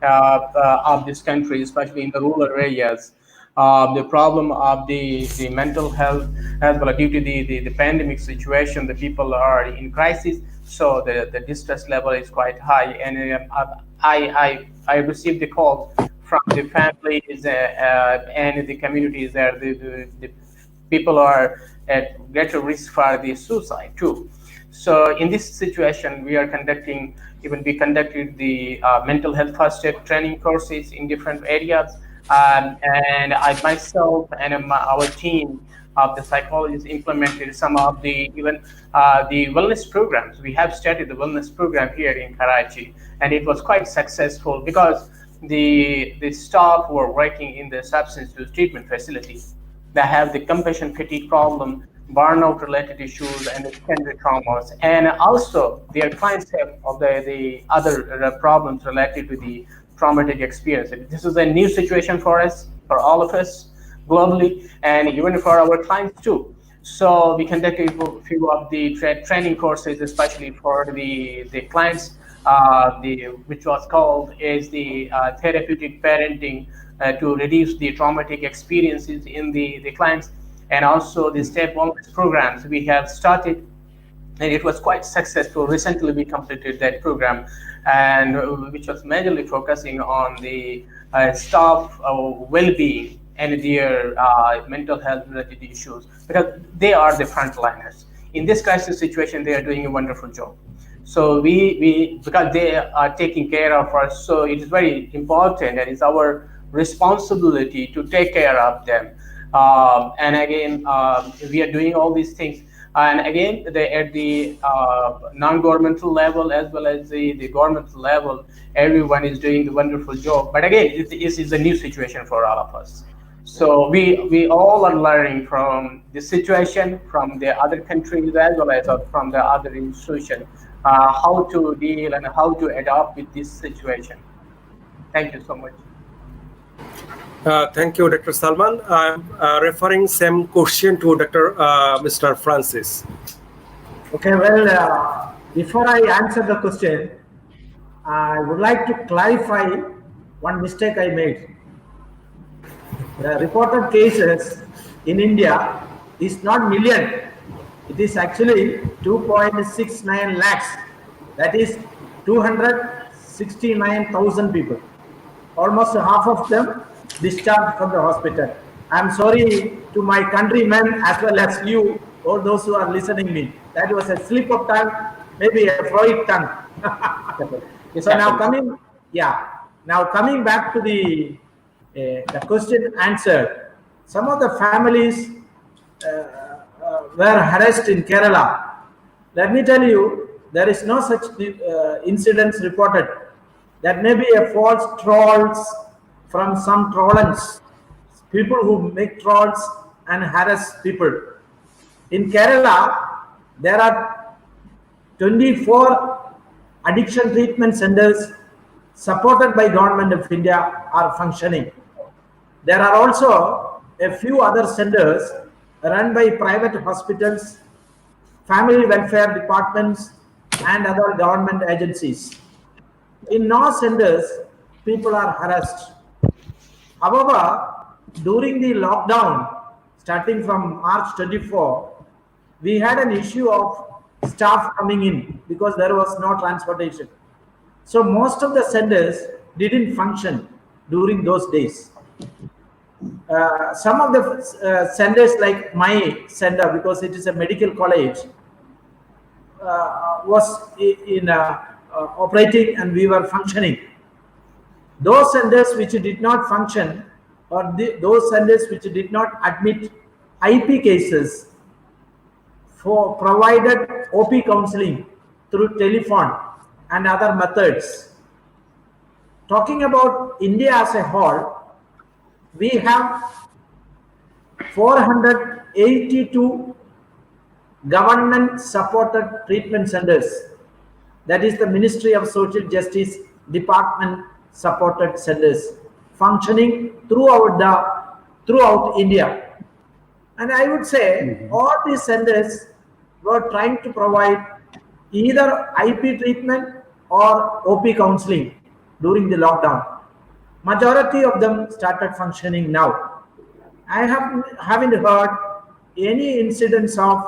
of this country, especially in the rural areas. The problem of the mental health as well, due to the pandemic situation, the people are in crisis, so the distress level is quite high. And I received the call from the families and the communities that the people are at greater risk for the suicide too. So in this situation, we conducted the mental health first aid training courses in different areas, and I myself and our team of the psychologists implemented some of the even the wellness programs. We have started the wellness program here in Karachi, and it was quite successful because the staff who are working in the substance use treatment facility, they have the compassion fatigue problem, burnout related issues, and secondary traumas, and also their clients have of the other problems related to the traumatic experience. This is a new situation for us, for all of us globally, and even for our clients too. So we conducted a few of the training courses, especially for the clients, which was called as the therapeutic parenting, to reduce the traumatic experiences in the clients, and also the step wellness programs we have started, and it was quite successful. Recently, we completed that program, and which was majorly focusing on the staff well-being and their mental health related issues, because they are the frontliners in this crisis situation. They are doing a wonderful job. So we because they are taking care of us, so it is very important, and it's our responsibility to take care of them. And again, we are doing all these things. And again, at the non-governmental level as well as the governmental level, everyone is doing a wonderful job. But again, it is a new situation for all of us. So we all are learning from the situation, from the other countries as well as from the other institutions, how to deal and how to adapt with this situation. Thank you so much. Thank you, Dr. Salman. I'm referring same question to Mr. Francis. Okay, well, before I answer the question, I would like to clarify one mistake I made. The reported cases in India is not million. It is actually 2.69 lakhs. That is 269,000 people. Almost half of them discharged from the hospital. I'm sorry to my countrymen as well as you, all those who are listening me. That was a slip of tongue, maybe a Freud tongue. This So now happens. coming, yeah, now coming back to the question answered. Some of the families were harassed in Kerala. Let me tell you, there is no such incidents reported. That may be a false trolls from some trollants, people who make trolls and harass people. In Kerala, there are 24 addiction treatment centers supported by Government of India are functioning. There are also a few other centers run by private hospitals, family welfare departments, and other government agencies. In no centers, people are harassed. However, during the lockdown, starting from March 24, we had an issue of staff coming in because there was no transportation. So most of the centers didn't function during those days. Some of the centers, like my center, because it is a medical college, was in operating and we were functioning. Those centers which did not function, or those centers which did not admit IP cases, for provided OP counseling through telephone and other methods. Talking about India as a whole, we have 482 government supported treatment centers. That is the Ministry of Social Justice Department supported centers functioning throughout India. And I would say all these centers were trying to provide either IP treatment or OP counseling during the lockdown. Majority of them started functioning now. Haven't heard any incidents of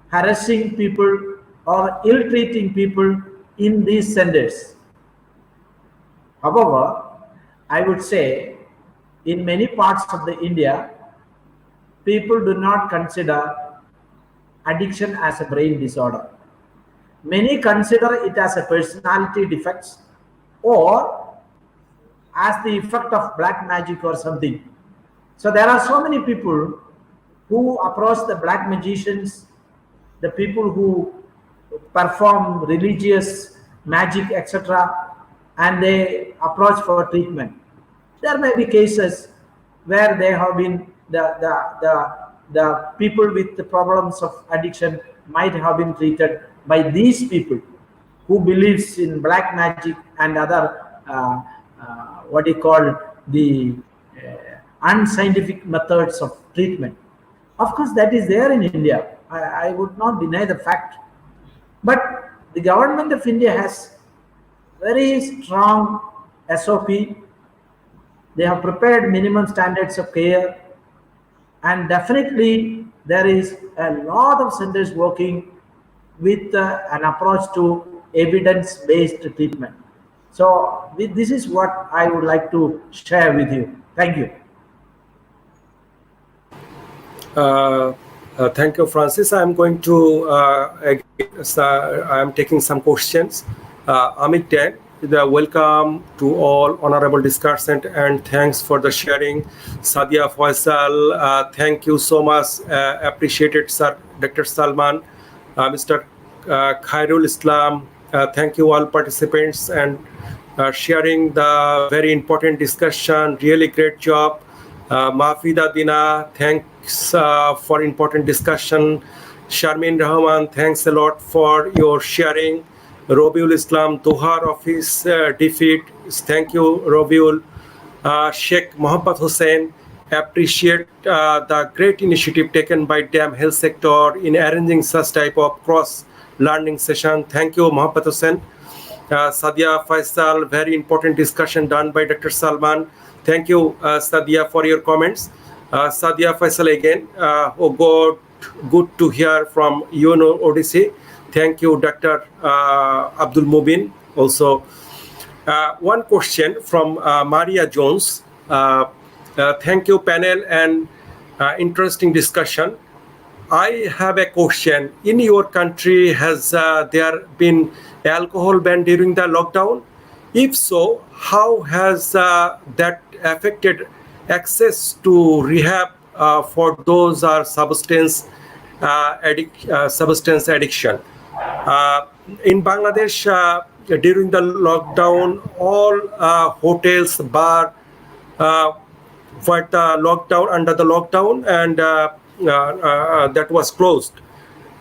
harassing people or ill-treating people in these centers. However, I would say in many parts of the India, people do not consider addiction as a brain disorder. Many consider it as a personality defects or as the effect of black magic or something. So there are so many people who approach the black magicians, the people who perform religious magic, etc., and they approach for treatment. There may be cases where they have been the people with the problems of addiction might have been treated by these people who believes in black magic and other what you call the unscientific methods of treatment. Of course, that is there in India. I would not deny the fact. But the government of India has very strong SOP. They have prepared minimum standards of care, and definitely there is a lot of centers working with an approach to evidence-based treatment. So this is what I would like to share with you. Thank you. Thank you, Francis. I'm going to I'm taking some questions. Amit Dan, welcome to all honorable discussant and thanks for the sharing. Sadia Faisal, thank you so much. Appreciated, sir. Dr. Salman, Mr. Khairul Islam, thank you all participants and sharing the very important discussion. Really great job. Mafida Dina, thanks for important discussion. Sharmin Rahman, thanks a lot for your sharing. Robiul Islam, Dohar of his defeat. Thank you, Robiul. Sheikh Mohammad Hussain, appreciate the great initiative taken by DAM health sector in arranging such type of cross learning session. Thank you, Mohammed Hussain. Sadia Faisal, very important discussion done by Dr. Salman. Thank you, Sadia, for your comments. Sadia Faisal again. Oh God, good to hear from Odyssey. Thank you, Dr. Abdul Mubin. Also, one question from Maria Jones. Thank you, panel, and interesting discussion. I have a question. In your country, has there been alcohol ban during the lockdown? If so, how has that affected access to rehab for those are substance addiction? In Bangladesh, during the lockdown, all hotels, bar, uh, for the lockdown under the lockdown, and that was closed.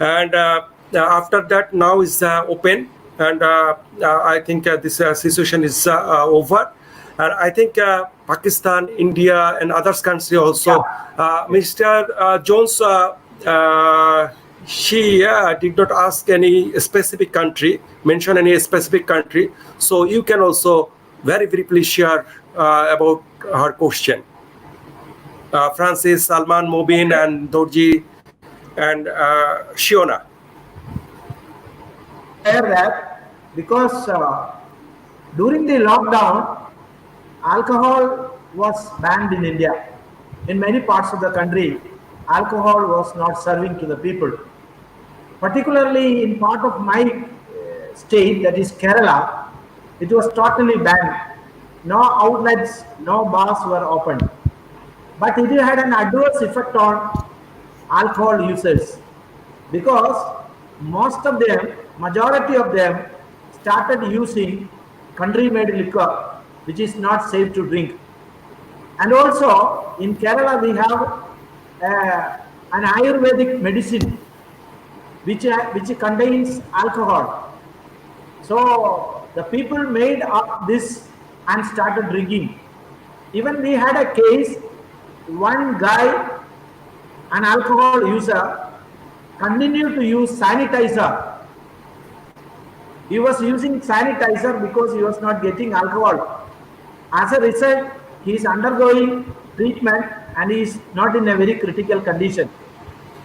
And after that, now is open, and I think this situation is over. And I think Pakistan, India, and other countries also. Mr. Jones, she did not ask any specific country, mention any specific country. So you can also very briefly share about her question. Francis, Salman, Mobin, and Dorji, and Shiona. Share that because during the lockdown, alcohol was banned in India. In many parts of the country, alcohol was not serving to the people. Particularly in part of my state, that is Kerala, it was totally banned. No outlets, no bars were opened. But it had an adverse effect on alcohol users because most of them, majority of them, started using country-made liquor, which is not safe to drink. And also in Kerala, we have an Ayurvedic medicine which contains alcohol. So the people made up this and started drinking. Even we had a case, one guy, an alcohol user, continued to use sanitizer. He was using sanitizer because he was not getting alcohol. As a result, he is undergoing treatment and he is not in a very critical condition.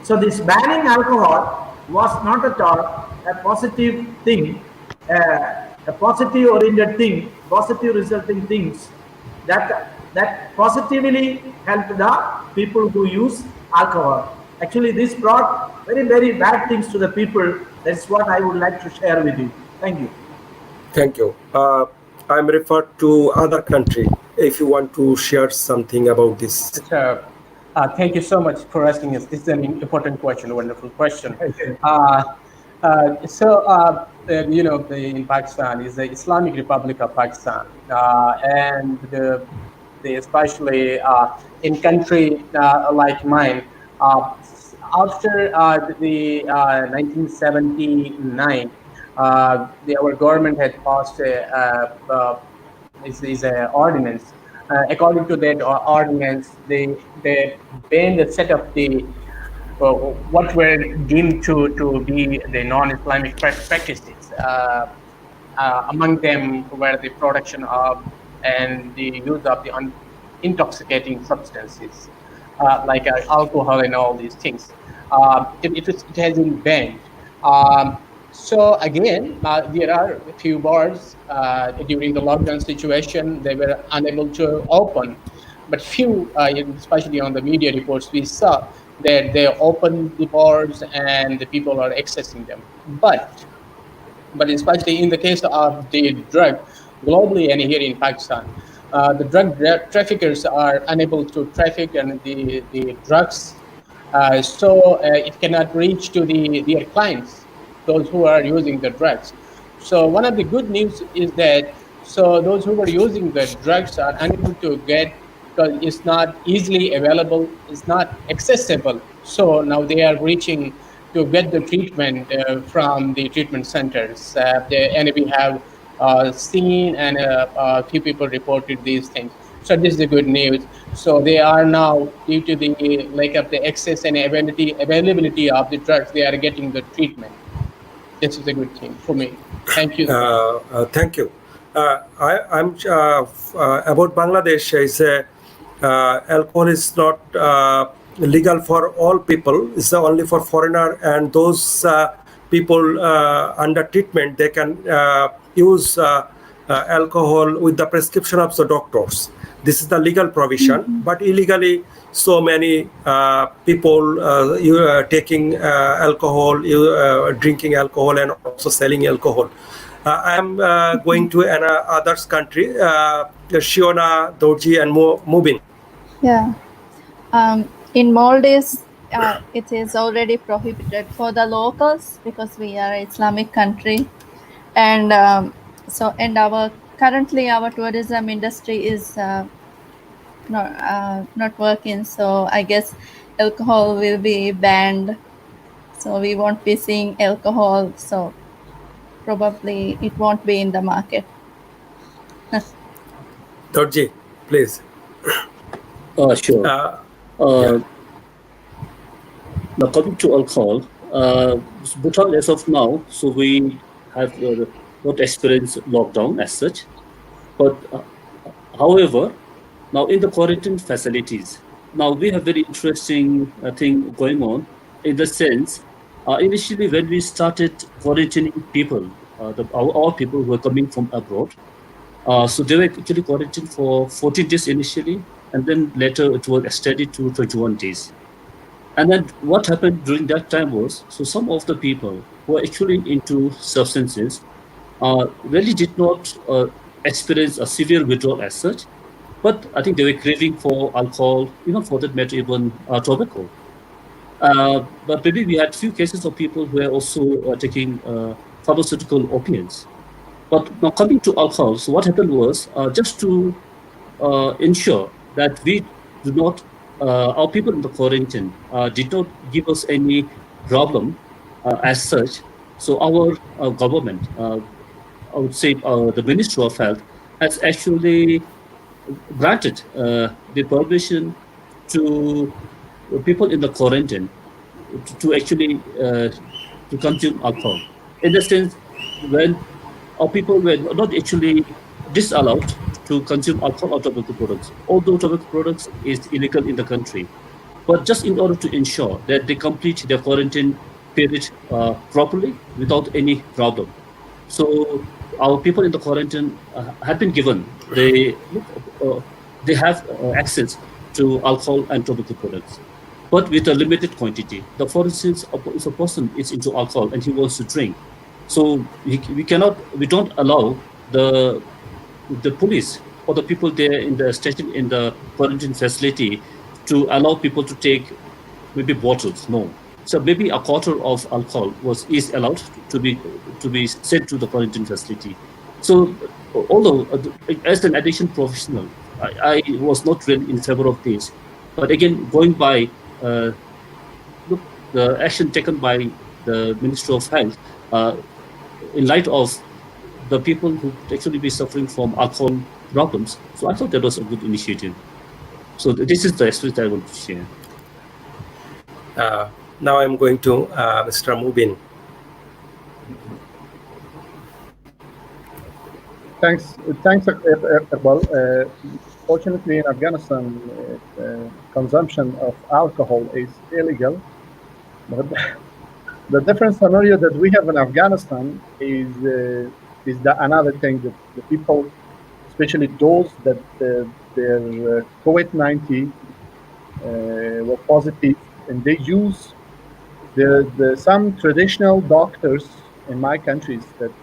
So this banning alcohol was not at all a positive thing, a positive oriented thing, positive resulting things that positively helped the people who use alcohol. Actually, this brought very, very bad things to the people. That's what I would like to share with you. Thank you. Thank you. I'm referred to other country. If you want to share something about this. Thank you so much for asking us. This is an important question, a wonderful question. In Pakistan is the Islamic Republic of Pakistan, and especially in country like mine, after the 1979, our government had passed a ordinance. According to that ordinance, they banned a set of the what were deemed to be the non-Islamic practices. Among them were the production of and the use of the intoxicating substances like alcohol and all these things. It has been banned. So again, there are a few bars during the lockdown situation. They were unable to open, but few, especially on the media reports, we saw that they opened the bars and the people are accessing them. But especially in the case of the drug, globally and here in Pakistan, the drug traffickers are unable to traffic and the drugs, so it cannot reach to their clients, those who are using the drugs. So one of the good news is that so those who are using the drugs are unable to get because it's not easily available, it's not accessible. So now they are reaching to get the treatment from the treatment centers. And we have seen and a few people reported these things. So this is the good news. So they are now, due to the lack of the access and availability of the drugs, they are getting the treatment. this is a good thing for me. Thank you. Thank you. I'm about Bangladesh. Is alcohol is not legal for all people. It's only for foreigner and those people under treatment. They can use alcohol with the prescription of the doctors. This is the legal provision, but illegally, so many people taking alcohol, drinking alcohol, and also selling alcohol. I am going to others country, Shiona, Dorji, and Mubin. Yeah. In Maldives, it is already prohibited for the locals because we are an Islamic country, and our currently our tourism industry is not working. So I guess alcohol will be banned. So we won't be seeing alcohol. So probably it won't be in the market. Dorji, please. Sure. Yeah. Now, coming to alcohol, Bhutan as of now, so we have not experienced lockdown as such. But however, now in the quarantine facilities, now we have very interesting thing going on in the sense, initially when we started quarantining people, our people who are coming from abroad, so they were actually quarantined for 14 days initially, and then later it was extended to 21 days. And then what happened during that time was, so some of the people who are actually into substances really did not experience a severe withdrawal as such, but I think they were craving for alcohol, for that matter, even tobacco. But maybe we had few cases of people who were also taking pharmaceutical opiates. But now coming to alcohol, so what happened was just to ensure that we do not, our people in the quarantine did not give us any problem as such. So our government, I would say the Ministry of Health, has actually granted the permission to people in the quarantine to actually to consume alcohol. In the sense, when our people were not actually disallowed to consume alcohol or tobacco products, although tobacco products is illegal in the country. But just in order to ensure that they complete their quarantine period properly without any problem. So our people in the quarantine have been given they have access to alcohol and tobacco products, but with a limited quantity. The for instance, if a person is into alcohol and he wants to drink, so we don't allow the police or the people there in the station in the quarantine facility to allow people to take maybe bottles. No. So maybe a quarter of alcohol is allowed to be sent to the quarantine facility. So although as an addiction professional, I was not really in favor of this. But again, going by look, the action taken by the Ministry of Health in light of the people who actually be suffering from alcohol problems. So I thought that was a good initiative. So this is the aspect I want to share. Now I'm going to Mr. Mubin. Thanks, Iqbal. Fortunately, in Afghanistan, consumption of alcohol is illegal. But the different scenario that we have in Afghanistan is another thing that the people, especially those that their COVID-19 were positive, and they use some traditional doctors in my countries that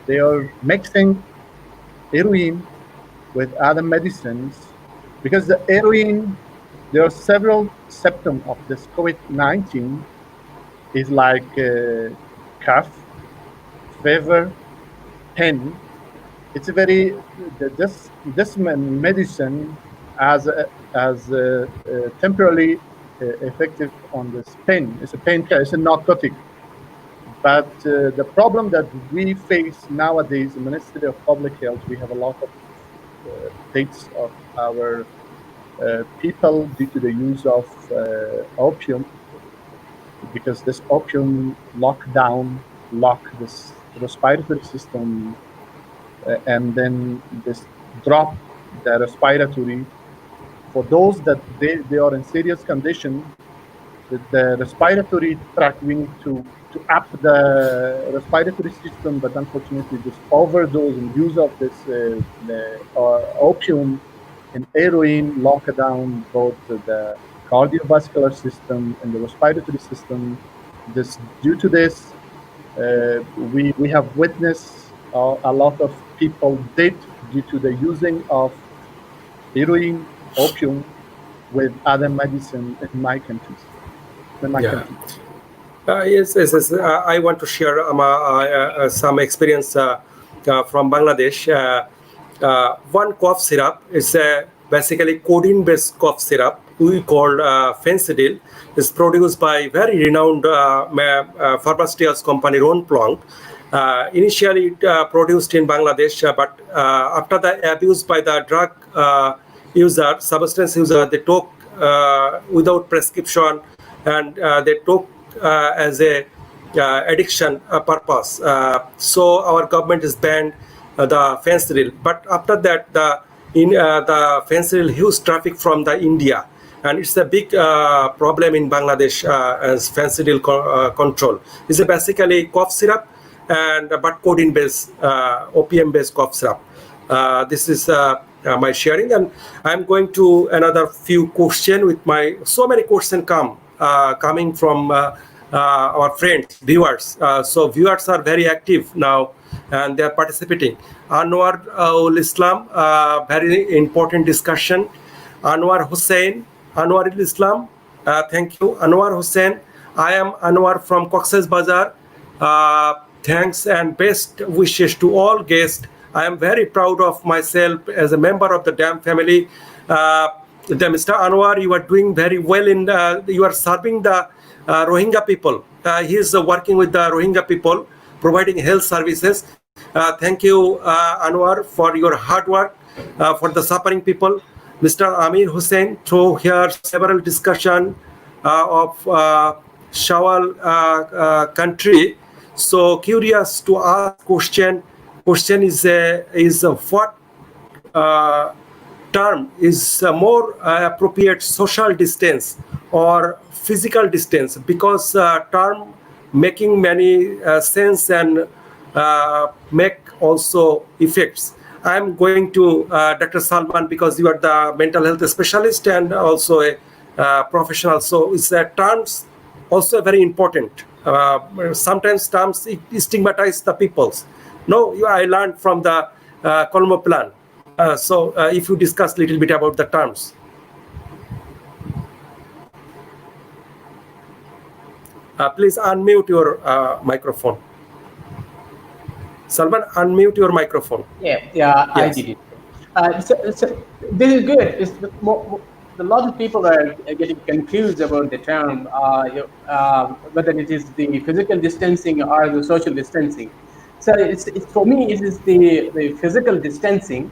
they are mixing heroin with other medicines, because the heroin, there are several symptoms of this COVID-19 is like cough, fever, pain. It's a very this medicine as temporarily effective on this pain. It's a painkiller. It's a narcotic. But the problem that we face nowadays, the Ministry of Public Health, we have a lot of deaths of our people due to the use of opium, because this opium lockdown lock this respiratory system, and then this drop the respiratory. For those that they are in serious condition, the respiratory tract, we need to up the respiratory system, but unfortunately this overdose and use of this opium and heroin lock down both the cardiovascular system and the respiratory system. This due to this, we have witnessed a lot of people dead due to the using of heroin, opium with other medicine in my countries. In my Yeah. country. Yes. I want to share some experience from Bangladesh. One cough syrup is basically codeine-based cough syrup. We call Fencidil. Is produced by very renowned pharmaceuticals company Ron Plonk. Initially produced in Bangladesh, but after the abuse by the drug substance user, they took without prescription, and they took as a addiction purpose. So our government has banned the fentanyl. But after that, the fentanyl huge traffic from the India, and it's a big problem in Bangladesh as fentanyl control. It's basically cough syrup, and but codeine-based, opium-based cough syrup. This is my sharing, and I'm going to another few question with my so many questions coming from our friends, viewers. So viewers are very active now, and they are participating. Anwar ul Islam, very important discussion. Anwar Hussain, Anwar ul Islam, thank you. Anwar Hussain, I am Anwar from Cox's Bazar. Thanks and best wishes to all guests. I am very proud of myself as a member of the DAM family. Mr. Anwar, you are doing very well you are serving the Rohingya people. He is working with the Rohingya people, providing health services. Thank you, Anwar, for your hard work for the suffering people. Mr. Amir Hussain, through here several discussion of Shawal country. So curious to ask question. Question is what term is more appropriate, social distance or physical distance, because term making many sense and make also effects. I'm going to Dr. Salman, because you are the mental health specialist and also a professional. So it's terms also very important. Sometimes terms stigmatize the peoples. No, I learned from the Colombo plan. So if you discuss a little bit about the terms. Please unmute your microphone. Salman, unmute your microphone. Yeah, Yes. I did it. So this is good. A lot of people are getting confused about the term, whether it is the physical distancing or the social distancing. So it's for me, it is the physical distancing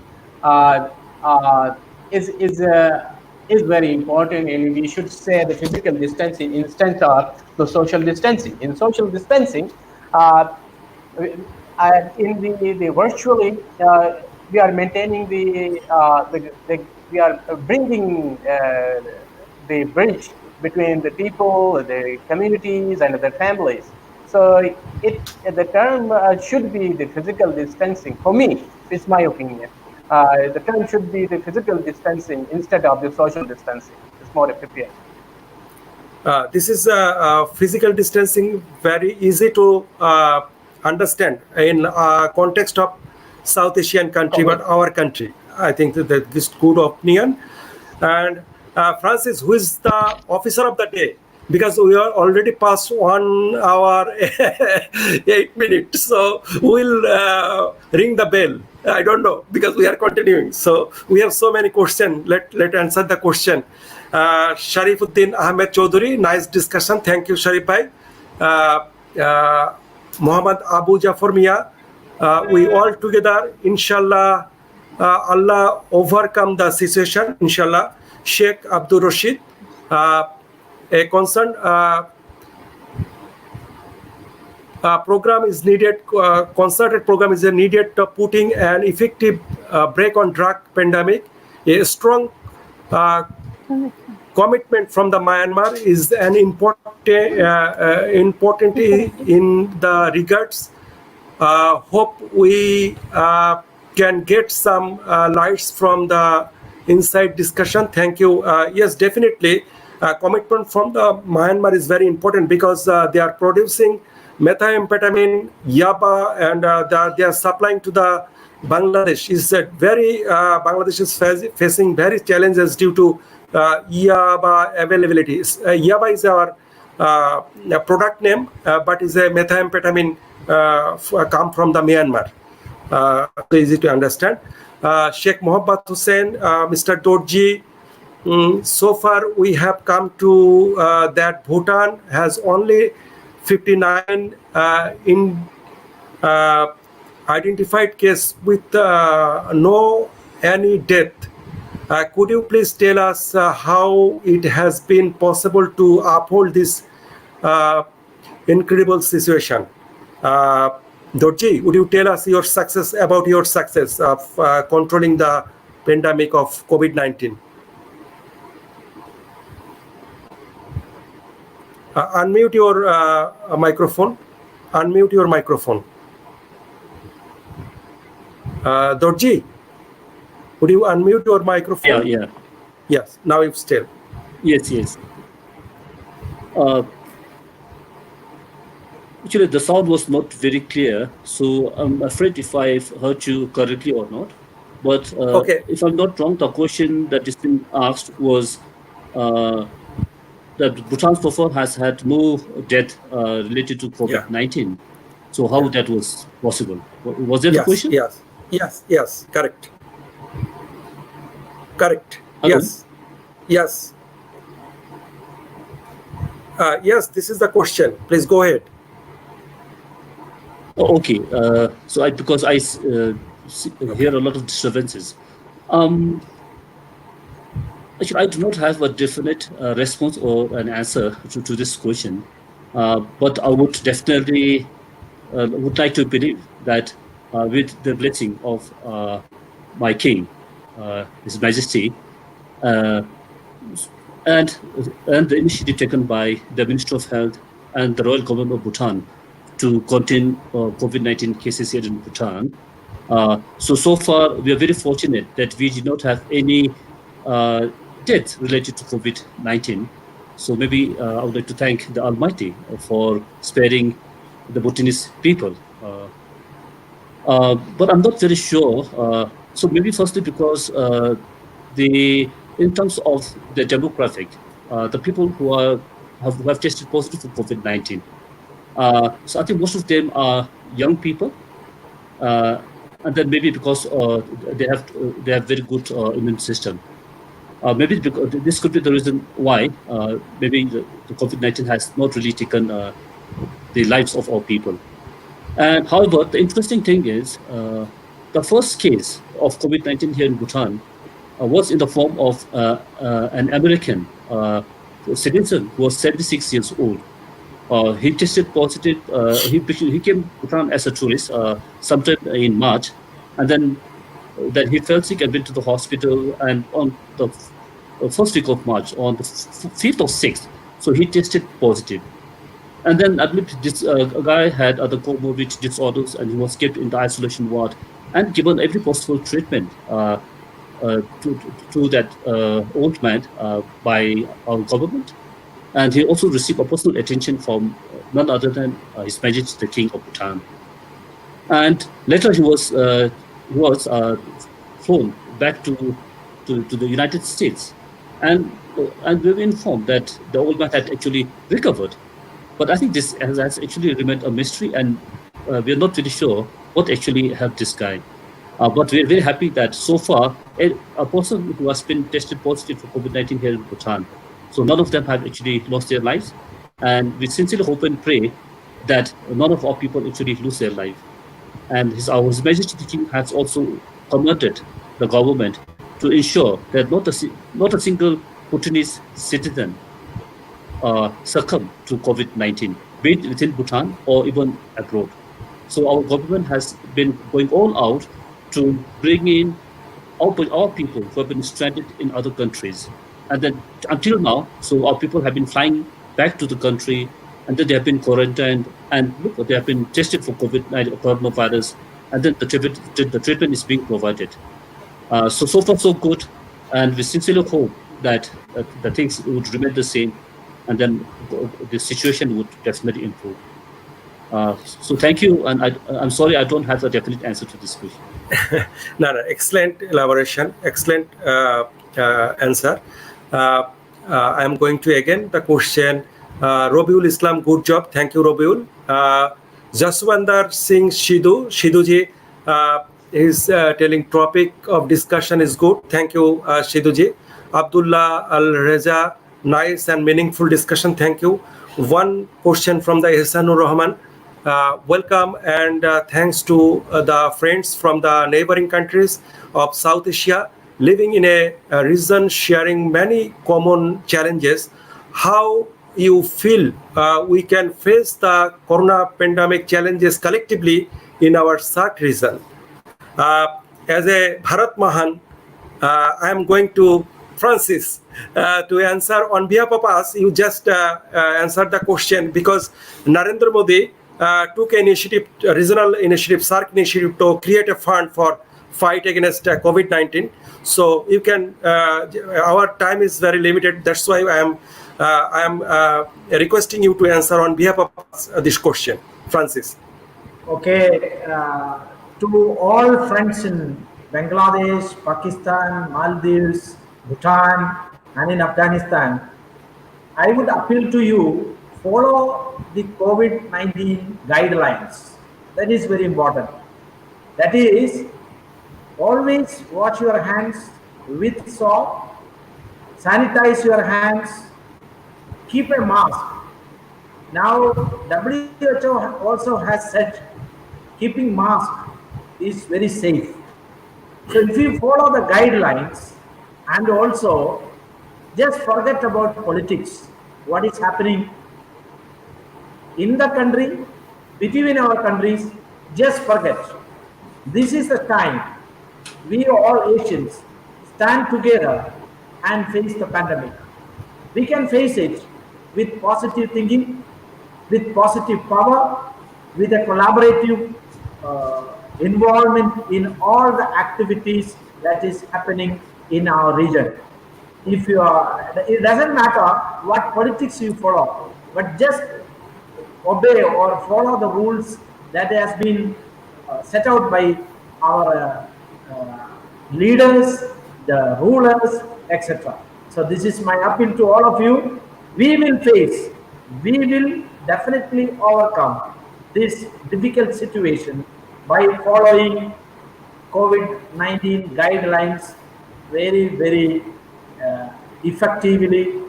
is very important, and we should say the physical distancing instead of the social distancing. In social distancing, in the virtually, we are maintaining we are bringing the bridge between the people, the communities, and their families. So the term should be the physical distancing. For me, it's my opinion. The term should be the physical distancing instead of the social distancing. It's more appropriate. This is physical distancing, very easy to understand in context of South Asian country, but our country. I think that this good opinion. And Francis, who is the officer of the day? Because we are already past 1 hour 8 minutes, so we'll ring the bell. I don't know, because we are continuing. So we have so many questions. Let answer the question. Sharifuddin Ahmed Chaudhary, nice discussion. Thank you, Sharif bhai. Muhammad Abu Jafar Mia, we all together, inshallah, Allah overcome the situation, inshallah. Sheikh Abdul Rashid, a concern. program is needed, concerted program is needed to putting an effective break on drug pandemic. A strong commitment from the Myanmar is an important in the regards. Hope we can get some lights from the inside discussion. Thank you. Yes, definitely. Commitment from the Myanmar is very important because they are producing methamphetamine, yaba, and they are supplying to the Bangladesh. Is that very Bangladesh is facing very challenges due to yaba availability. Yaba is our product name, but is a methamphetamine come from the Myanmar. So easy to understand. Sheikh Mohammed Hussein, Mr. Dorji, so far we have come to that Bhutan has only 59 in identified case with no any death. Could you please tell us how it has been possible to uphold this incredible situation? Dorji, would you tell us your success of controlling the pandemic of COVID-19? Unmute your microphone. Unmute your microphone. Dorji, would you unmute your microphone? Yeah. Yes, now it's still. Yes. Actually, the sound was not very clear, so I'm afraid if I've heard you correctly or not. But Okay. if I'm not wrong, the question that is being asked was that Bhutan so far has had no death related to COVID-19. So how that was possible? Was that the question? Yes. Correct. Hello? Yes. Yes, this is the question. Please go ahead. Oh, okay. So because I hear a lot of disturbances. Actually, I do not have a definite response or an answer to this question, but I would definitely would like to believe that with the blessing of my king, His Majesty, and the initiative taken by the Minister of Health and the Royal Government of Bhutan to contain COVID-19 cases here in Bhutan. So far, we are very fortunate that we did not have any deaths related to COVID-19. So maybe I would like to thank the Almighty for sparing the Bhutanese people. But I'm not very sure. So maybe firstly because in terms of the demographic, the people who have tested positive for COVID-19. So I think most of them are young people, and then maybe because they have very good immune system. Maybe because this could be the reason why maybe the COVID-19 has not really taken the lives of all people. And however, the interesting thing is the first case of COVID-19 here in Bhutan was in the form of an American citizen who was 76 years old. He tested positive. He came to Bhutan as a tourist sometime in March, and then he fell sick and went to the hospital. And on the first week of March, on the 5th or 6th, so he tested positive. And then I believe this guy had other comorbid disorders, and he was kept in the isolation ward and given every possible treatment to that old man by our government. And he also received a personal attention from none other than His Majesty the King of Bhutan. And later he was flown back to the United States, and we were informed that the old man had actually recovered. But I think this has actually remained a mystery, and we are not really sure what actually helped this guy. But we're very happy that so far a person who has been tested positive for COVID-19 here in Bhutan. So none of them have actually lost their lives, and we sincerely hope and pray that none of our people actually lose their life. And His Majesty the King has also commanded the government to ensure that not a single Bhutanese citizen succumb to COVID-19, be it within Bhutan or even abroad. So our government has been going all out to bring in our people who have been stranded in other countries. And then until now, so our people have been flying back to the country, and then they have been quarantined, and look, they have been tested for COVID-19 coronavirus, and then the treatment is being provided. So far so good, and we sincerely hope that the things would remain the same, and then the situation would definitely improve. So thank you, and I'm sorry I don't have a definite answer to this question. No, no, excellent elaboration, excellent answer. I am going to again the question. Robiul Islam, good job. Thank you, Robiul. Jaswandar Singh Shiduji is telling topic of discussion is good. Thank you, Shiduji. Abdullah Al Reza, nice and meaningful discussion. Thank you. One question from the Ihsanur Rahman. Welcome and thanks to the friends from the neighboring countries of South Asia living in a region sharing many common challenges. How you feel we can face the corona pandemic challenges collectively in our SAARC region? As a Bharat Mahan, I am going to Francis to answer on behalf of us. You just answered the question because Narendra Modi took an initiative, a regional initiative, SAARC initiative to create a fund for fight against COVID-19. So you can, our time is very limited. That's why I am requesting you to answer on behalf of us, this question. Francis. Okay, to all friends in Bangladesh, Pakistan, Maldives, Bhutan, and in Afghanistan, I would appeal to you, follow the COVID-19 guidelines. That is very important. That is, always wash your hands with soap, sanitize your hands, keep a mask. Now, WHO also has said keeping mask is very safe. So if you follow the guidelines and also just forget about politics, what is happening in the country, between our countries, just forget. This is the time we all Asians stand together and face the pandemic. We can face it with positive thinking, with positive power, with a collaborative involvement in all the activities that is happening in our region. If you are, it doesn't matter what politics you follow, but just obey or follow the rules that has been set out by our leaders, the rulers, etc. So this is my appeal to all of you. We will definitely overcome this difficult situation by following COVID-19 guidelines very effectively,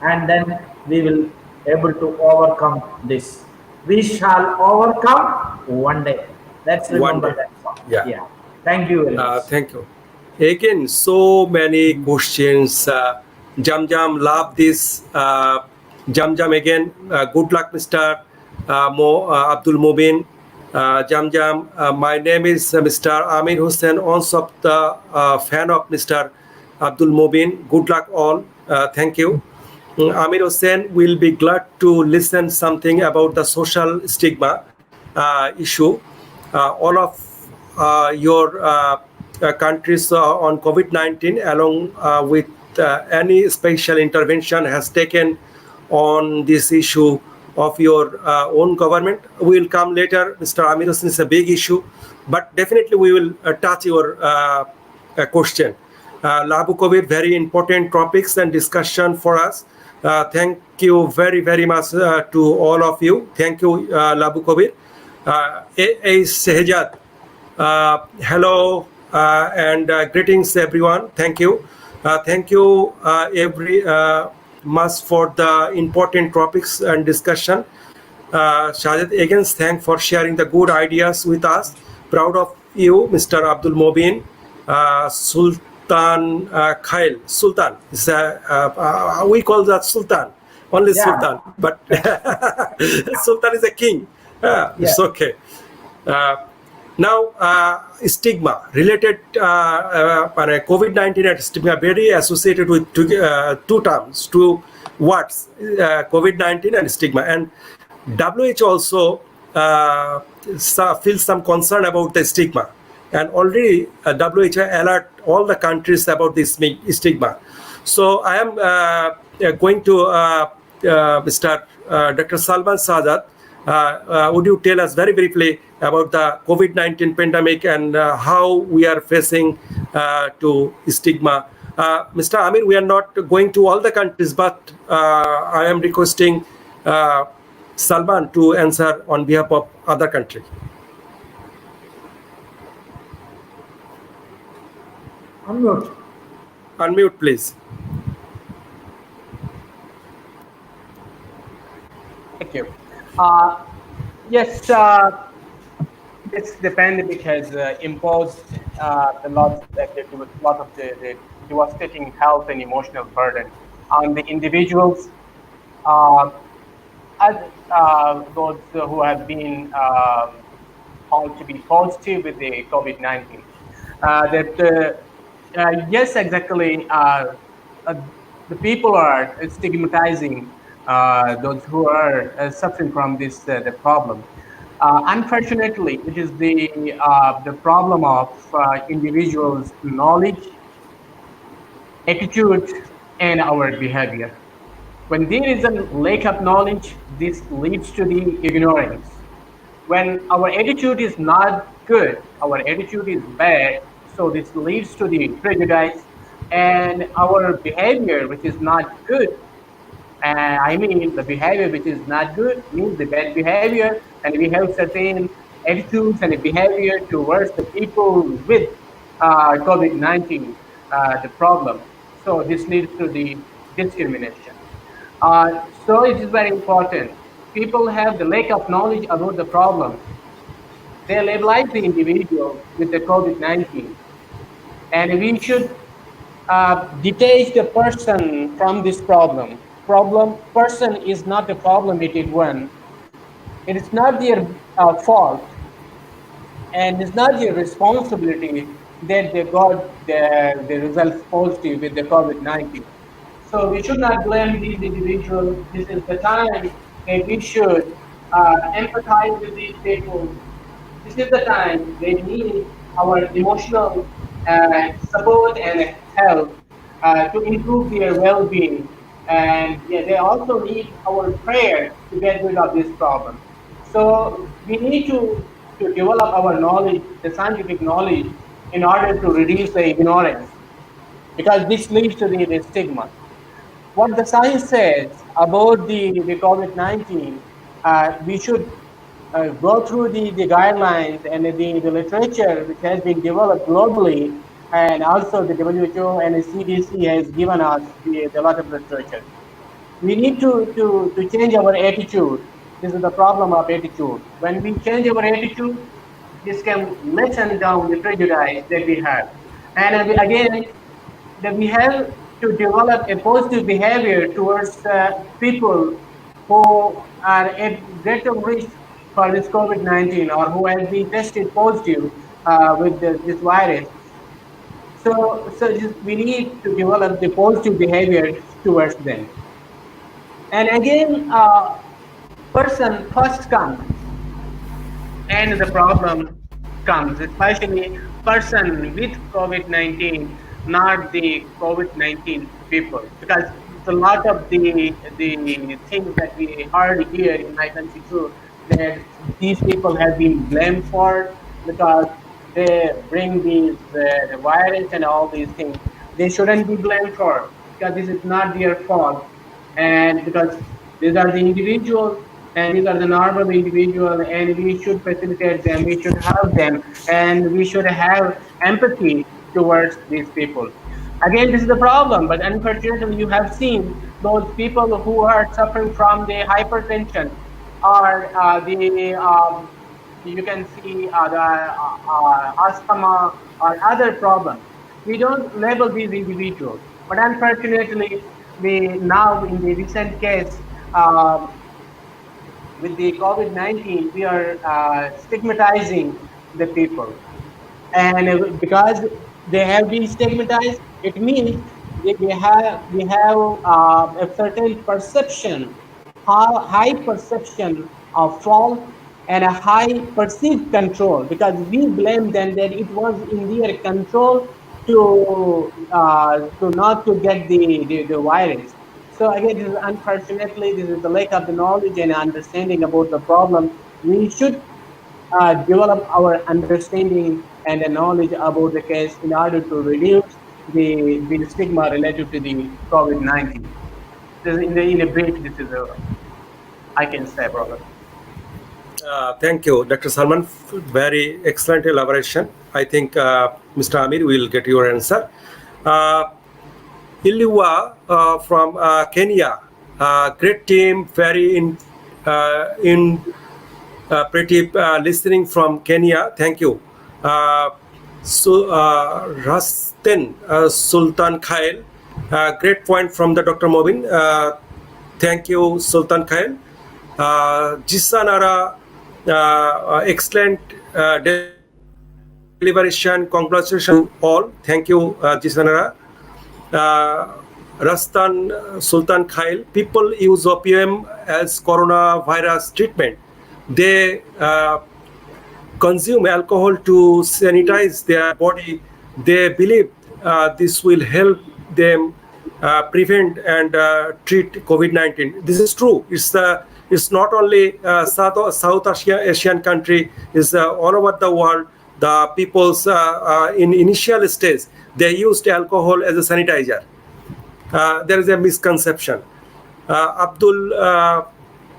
and then we will able to overcome this. We shall overcome one day. Let's remember that song. Yeah. Thank you very much. Thank you. Again, so many questions. Jam love this. Jam again. Good luck, Mr. Abdul Mubin. Jam, my name is Mr. Amir Hussain, also the fan of Mr. Abdul Mubin. Good luck all. Thank you. Amir Hussain will be glad to listen something about the social stigma issue. All of your countries on COVID-19 along with any special intervention has taken on this issue of your own government. We will come later. Mr. Amir Hussain is a big issue, but definitely we will touch your question. Labu Kabir, very important topics and discussion for us. Thank you very much to all of you. Thank you, Labu Kabir. A. Sehjad, hello and greetings everyone. Thank you. Thank you every much for the important topics and discussion. Shahid, again, thanks for sharing the good ideas with us. Proud of you, Mr. Abdul Mobin. Sultan Khail. Sultan, we call that Sultan. only Yeah, Sultan, but Sultan is a king. yeah. It's okay. Uh, now, stigma related COVID-19 and stigma very associated with two terms, two words, COVID-19 and stigma. And WHO also feels some concern about the stigma. And already WHO alert all the countries about this stigma. So I am going to Mr. Dr. Salman Sadat. Would you tell us very briefly about the COVID-19 pandemic and how we are facing to stigma? Mr. Amir, we are not going to all the countries, but I am requesting Salman to answer on behalf of other country. Unmute. Unmute, please. Thank you. Yes, this depends because imposed a lot of the devastating health and emotional burden on the individuals, uh, as those who have been found to be positive with the COVID-19. Yes, exactly. Uh, the people are stigmatizing those who are suffering from this the problem. Unfortunately, it is the problem of individuals' knowledge, attitude, and our behavior. When there is a lack of knowledge, this leads to the ignorance. When our attitude is not good, our attitude is bad, so this leads to the prejudice, and our behavior, which is not good, I mean, the behavior which is not good means the bad behavior, and we have certain attitudes and behavior towards the people with COVID-19, the problem. So this leads to the discrimination. So it is very important. People have the lack of knowledge about the problem. They labelize the individual with the COVID-19, and we should detach the person from this problem. Problem person is not the problematic one. It is not their fault, and it's not their responsibility that they got the results positive with the COVID-19. So we should not blame these individuals. This is the time that we should empathize with these people. This is the time they need our emotional support and help to improve their well-being. And yeah, they also need our prayer to get rid of this problem. So we need to develop our knowledge, the scientific knowledge, in order to reduce the ignorance, because this leads to the stigma. What the science says about the COVID-19, we should go through the guidelines and the literature which has been developed globally, and also the WHO and the CDC has given us the lot of literature. We need to change our attitude. This is the problem of attitude. When we change our attitude, this can lessen down the prejudice that we have. And again, that we have to develop a positive behavior towards people who are at greater risk for this COVID-19 or who have been tested positive with this virus. So we need to develop the positive behavior towards them. And again, person first comes and the problem comes, especially person with COVID-19, not the COVID-19 people, because it's a lot of the things that we heard here in my country too, that these people have been blamed for because they bring these the virus and all these things. They shouldn't be blamed for, because this is not their fault, and because these are the individuals and these are the normal individuals, and we should facilitate them, we should help them, and we should have empathy towards these people. Again, this is the problem, but unfortunately you have seen those people who are suffering from the hypertension or you can see the asthma or other problems. We don't label these individuals, but unfortunately, we now in the recent case, um, with the COVID-19, we are stigmatizing the people. And because they have been stigmatized, it means we have a certain perception, high perception of fault and a high perceived control, because we blame them that it was in their control to not to get the virus. So again, this is unfortunately this is the lack of the knowledge and understanding about the problem. We should develop our understanding and the knowledge about the case in order to reduce the stigma related to the COVID-19. This is in a brief, this is I can say, brother. Thank you, Dr. Salman. Very excellent elaboration. I think Mr. Amir will get your answer. Uh, Iliwa from Kenya, great team, very in pretty listening from Kenya. Thank you. So Rastin Sultan Khail, great point from the Dr. Mobin. Thank you, Sultan Khail. Jisanara, excellent deliberation. Congratulations to all. Thank you, Jisanara. Rastan Sultan Khail, people use opium as coronavirus treatment. They consume alcohol to sanitize their body. They believe this will help them prevent and treat COVID-19. This is true. It's not only South Asian country. It's all over the world. The people's in initial stage they used alcohol as a sanitizer. There is a misconception. Abdul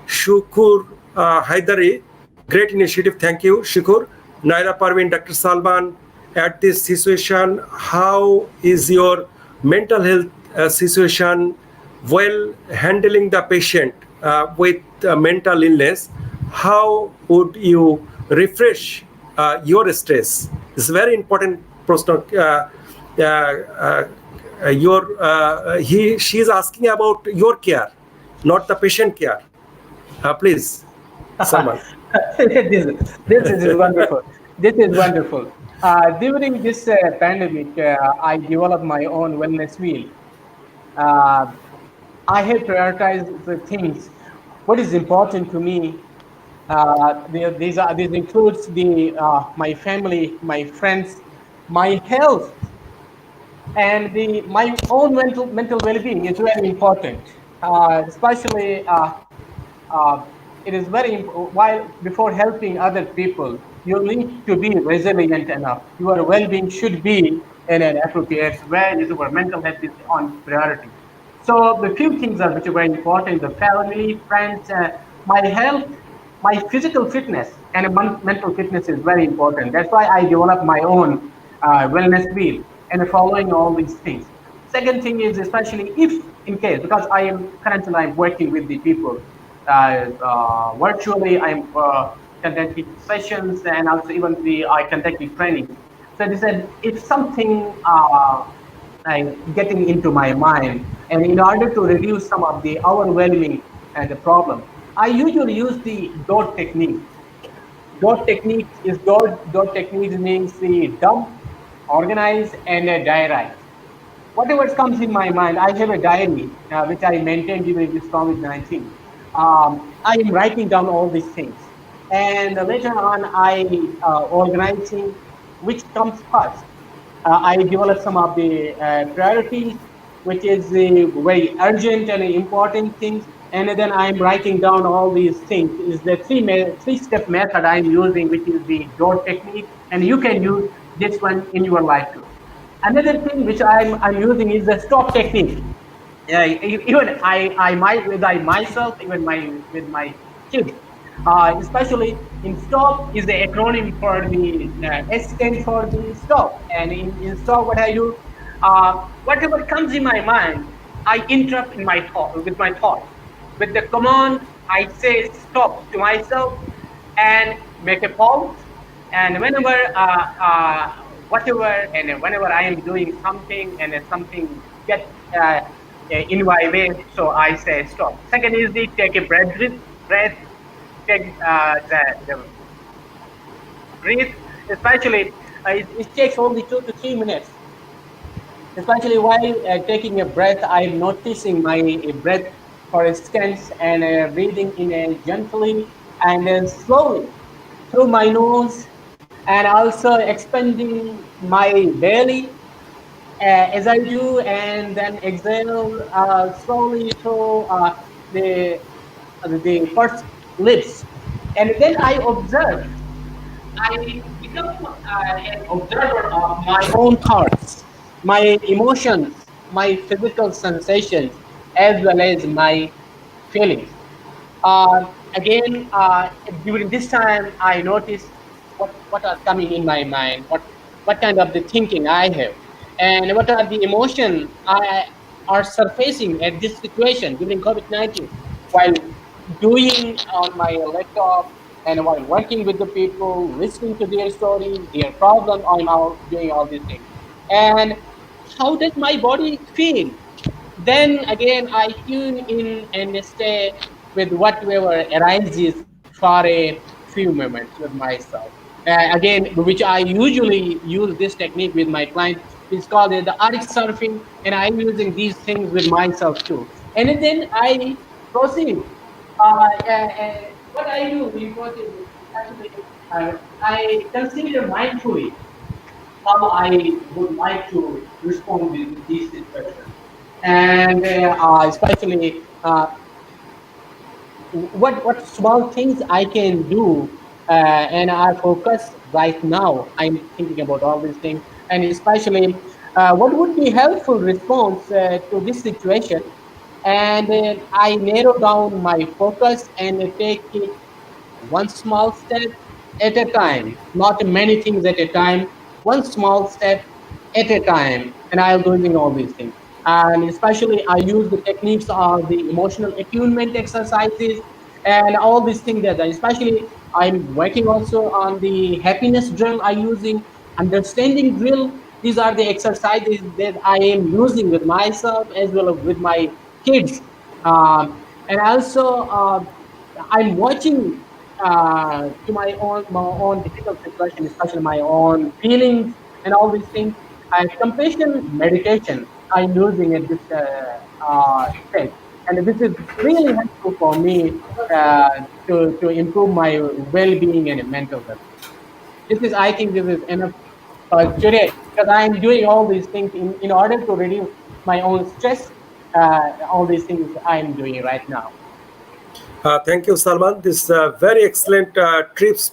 Shukur Haidari, great initiative. Thank you, Shukur. Naira Parvin, Dr. Salman, at this situation, how is your mental health situation while handling the patient with mental illness? How would you refresh your stress? It's very important. She is asking about your care, not the patient care. Please, Salman. This is wonderful. This is wonderful. During this pandemic, I developed my own wellness wheel. Uh, I have prioritized the things. What is important to me? These includes the my family, my friends, my health, and the my own mental well-being is very important, especially uh, it is while before helping other people you need to be resilient enough. Your well-being should be in an appropriate way. Your mental health is on priority. So the few things are which are very important: the family, friends, my health, my physical fitness, and mental fitness is very important. That's why I developed my own wellness wheel and following all these things. Second thing is, especially if in case, because I'm working with the people virtually, I'm conducting sessions, and also even I conduct the trainings. So they said if something getting into my mind, and in order to reduce some of the overwhelming and the problem, I usually use the dot technique. Dot techniques means the dump, organize, and diarize. Whatever comes in my mind, I have a diary which I maintained during this COVID-19. I am writing down all these things, and later on, I organizing which comes first. I develop some of the priorities, which is the very urgent and important things, and then I'm writing down all these things. Is the three-step method I'm using, which is the dot technique, and you can use this one in your life too. Another thing which I'm using is the stop technique. Yeah, even I might with I myself, even with my kids, especially in stop is the acronym for the S stands for the stop, and in stop what I do, whatever comes in my mind, I interrupt in my thought with my thoughts. With the command, I say stop to myself and make a pause. And whenever I am doing something and something get in my way, so I say stop. Second is the take a breath, take the breathe. Especially, it takes only 2 to 3 minutes. Especially while taking a breath, I'm noticing my breath, for instance, and breathing in a gently and slowly through my nose, and also expanding my belly as I do, and then exhale slowly through the first lips, and then I observe. I become an observer of my own thoughts, my emotions, my physical sensations, as well as my feelings. Again, during this time, I notice what are coming in my mind, what kind of the thinking I have, and what are the emotion I are surfacing at this situation during COVID-19, while doing on my laptop and while working with the people, listening to their stories, their problems. I'm out doing all these things, and how does my body feel? Then again, I tune in and stay with whatever arises for a few moments with myself. Again, which I usually use this technique with my client. It's called the arc surfing, and I'm using these things with myself too. And then I proceed. What I do in proceed is actually I consider mindfully how I would like to respond with these situations, and especially what small things I can do, and I focus right now. I'm thinking about all these things, and especially what would be helpful response to this situation, and I narrow down my focus and take it one small step at a time, not many things at a time, one small step at a time. And I'm doing all these things. And especially, I use the techniques of the emotional attunement exercises and all these things that, especially, I'm working also on the happiness drill. I using understanding drill. These are the exercises that I am using with myself as well as with my kids. And also, I'm watching to my own difficult situation, especially my own feelings and all these things. Compassion meditation I'm using at this stage, and this is really helpful for me to improve my well-being and mental health. This is, I think, this is enough today, because I'm doing all these things in order to reduce my own stress. All these things I'm doing right now. Thank you, Salman. This very excellent tips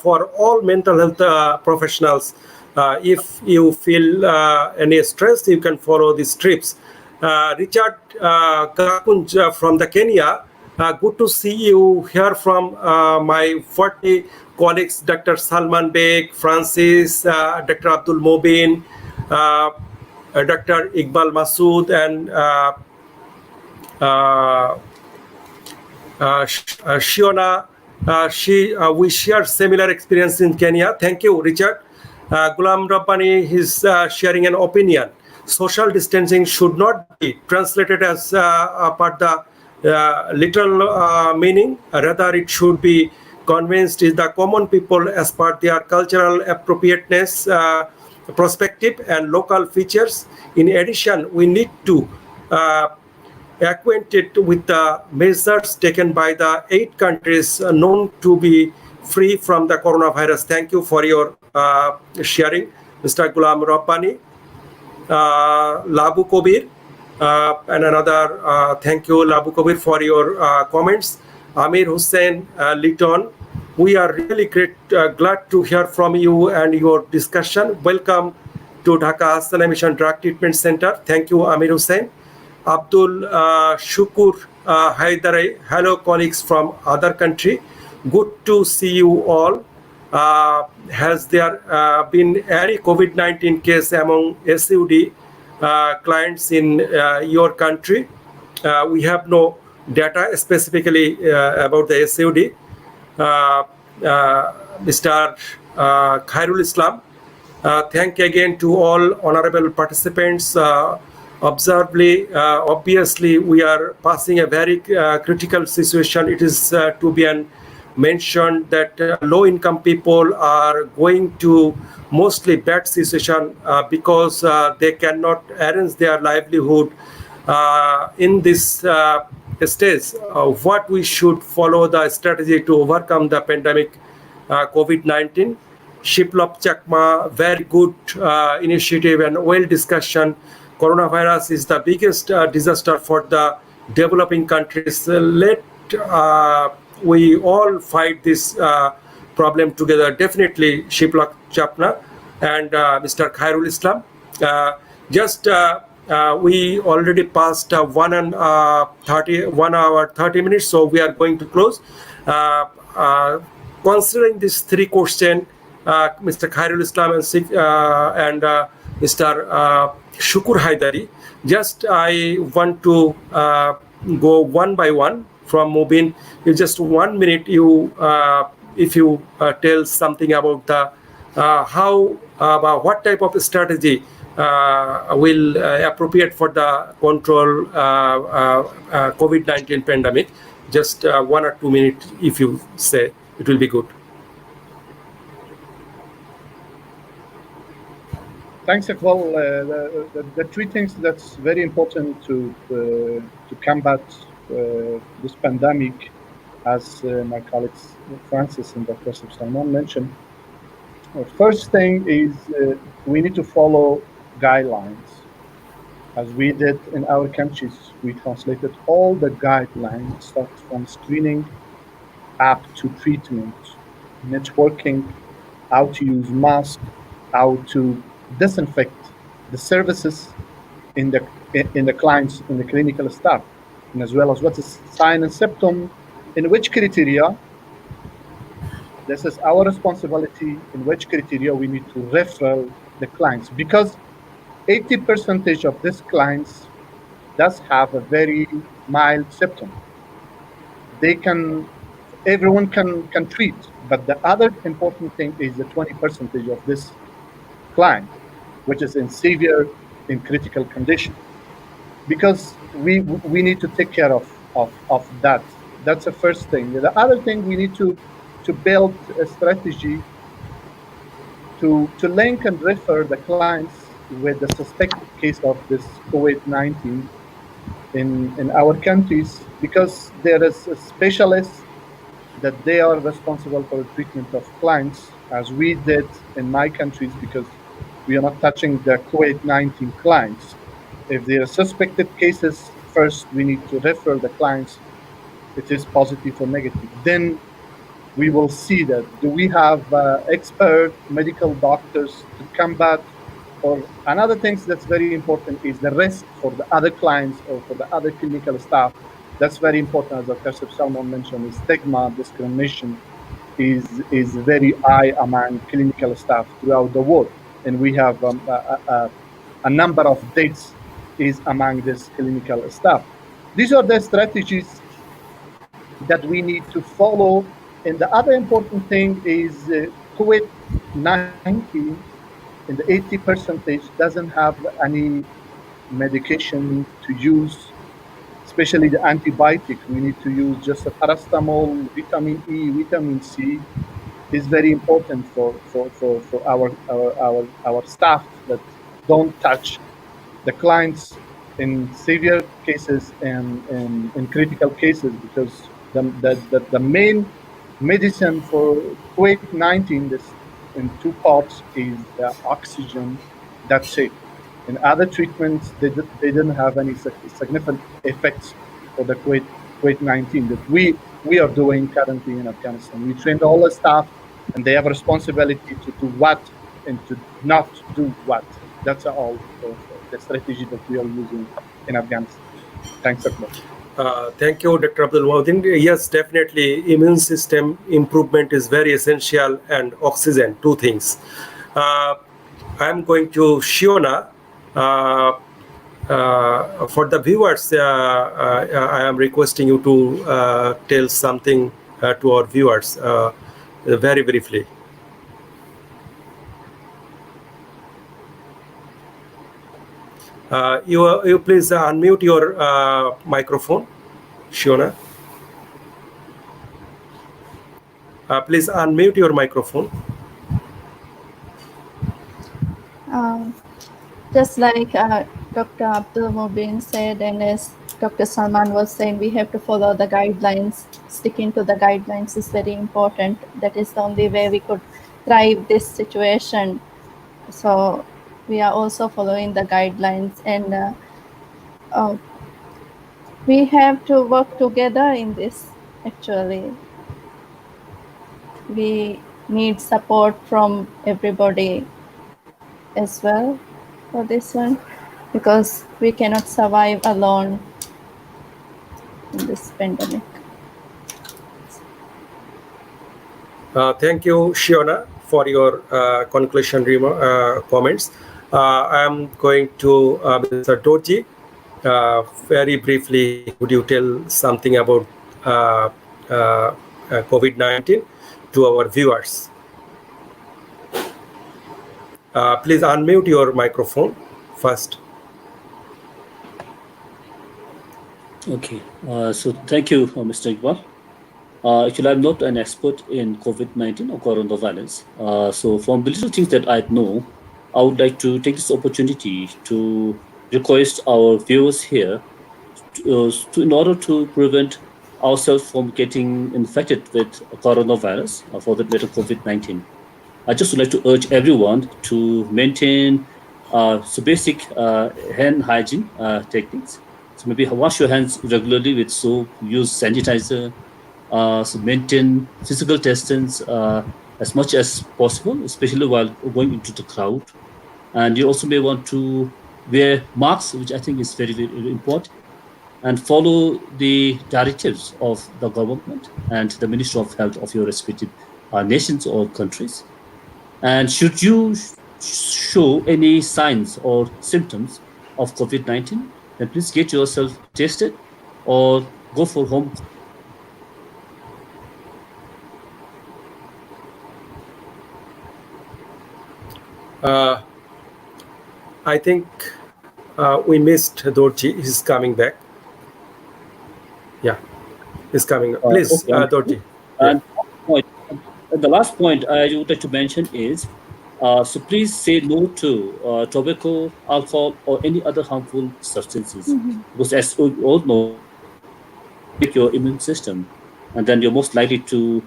for all mental health professionals. If you feel any stress, you can follow these tips. Richard Kakunj from the Kenya, good to see you here from my 40 colleagues, Dr. Salman Beg, Francis, Dr. Abdul Mobin, Dr. Iqbal Masood, and uh, Shiona, we share similar experience in Kenya. Thank you, Richard. Gulam Rabbani is sharing an opinion. Social distancing should not be translated as per the literal meaning. Rather, it should be convinced is the common people as per their cultural appropriateness, perspective, and local features. In addition, we need to acquainted with the measures taken by the 8 countries known to be free from the coronavirus. Thank you for your sharing, Mr. Gulam Rabbani. Labu Kobir, and another thank you, Labu Kobir, for your comments. Amir Hussein Litton, we are really glad to hear from you and your discussion. Welcome to Dhaka Hassan Mission Drug Treatment Center. Thank you, Amir Hussein. Abdul Shukur Haidare, hello colleagues from other country. Good to see you all. Has there been any COVID-19 case among SUD clients in your country? We have no data specifically about the SUD. Mr. Khairul Islam, thank again to all honorable participants Obviously, we are passing a very critical situation. It is to be mentioned that low-income people are going to mostly bad situation because they cannot arrange their livelihood in this stage. What we should follow the strategy to overcome the pandemic COVID-19. Shiplop Chakma, very good initiative and well discussion. Coronavirus is the biggest disaster for the developing countries. Let we all fight this problem together. Definitely, Shiplop Chakma and Mr. Khairul Islam. Just we already passed 1 hour 30 minutes, so we are going to close. Considering these three questions, Mr. Khairul Islam and Mr. Shukur Haidari, just I want to go one by one from Mubin. You just 1 minute. You if you tell something about the how about what type of strategy will appropriate for the control COVID-19 pandemic. Just 1 or 2 minutes, if you say, it will be good. Thanks, Iqbal. The three things that's very important to combat this pandemic, as my colleagues Francis and Dr. Salman mentioned. First thing is we need to follow guidelines. As we did in our countries, we translated all the guidelines, start from screening up to treatment, networking, how to use masks, how to disinfect the services in the clients, in the clinical staff, and as well as what is sign and symptom, in which criteria. This is our responsibility, in which criteria we need to refer the clients, because 80% of these clients does have a very mild symptom. They can, everyone can treat, but the other important thing is the 20% of this client, which is in severe, in critical condition, because we need to take care of that. That's the first thing. The other thing, we need to build a strategy to link and refer the clients with the suspected case of this COVID-19 in our countries, because there is a specialist that they are responsible for the treatment of clients, as we did in my countries, because we are not touching the COVID-19 clients. If there are suspected cases, first we need to refer the clients, it is positive or negative. Then we will see that do we have expert medical doctors to combat, or another thing that's very important is the risk for the other clients or for the other clinical staff. That's very important, as Dr. Salman mentioned, is stigma, discrimination is very high among clinical staff throughout the world, and we have a number of deaths is among this clinical staff. These are the strategies that we need to follow. And the other important thing is COVID-19 in the 80% doesn't have any medication to use, especially the antibiotic. We need to use just a paracetamol, vitamin E, vitamin C is very important for our staff that don't touch the clients in severe cases and in critical cases, because the main medicine for COVID-19, this in two parts, is the oxygen. That's it. In other treatments, they didn't have any significant effects for the COVID-19 that we are doing currently in Afghanistan. We trained all the staff, and they have a responsibility to do what and to not do what. That's all for the strategy that we are using in Afghanistan. Thanks, Akbar. Thank you, Dr. Abdul Wahidin. Yes, definitely, immune system improvement is very essential, and oxygen, two things. I'm going to Shiona. For the viewers, I am requesting you to tell something to our viewers very briefly. You please unmute your microphone, Shiona. Please unmute your microphone. Um, just like Dr. Abdul Mubin said, and as Dr. Salman was saying, we have to follow the guidelines. Sticking to the guidelines is very important. That is the only way we could thrive this situation. So we are also following the guidelines, and uh, we have to work together in this. Actually, we need support from everybody as well for this one, because we cannot survive alone in this pandemic. Thank you, Shiona, for your conclusion comments. I am going to Mr. Dorji. Very briefly, would you tell something about COVID-19 to our viewers? Please unmute your microphone first. Okay. So thank you, Mr. Iqbal. Actually, I'm not an expert in COVID-19 or coronavirus. So from the little things that I know, I would like to take this opportunity to request our viewers here in order to prevent ourselves from getting infected with coronavirus, for that matter, COVID-19. I just would like to urge everyone to maintain basic hand hygiene techniques. So maybe wash your hands regularly with soap, use sanitizer, so maintain physical distance as much as possible, especially while going into the crowd. And you also may want to wear masks, which I think is very, very important, and follow the directives of the government and the Ministry of Health of your respective nations or countries. And should you show any signs or symptoms of COVID-19, then please get yourself tested or go for home. I think we missed Dorji. He's coming back. Yeah, he's coming. Please, Okay, Dorji. Yeah. and point, the last point I would like to mention is, so please say no to tobacco, alcohol, or any other harmful substances, because as we all know, they break your immune system, and then you're most likely to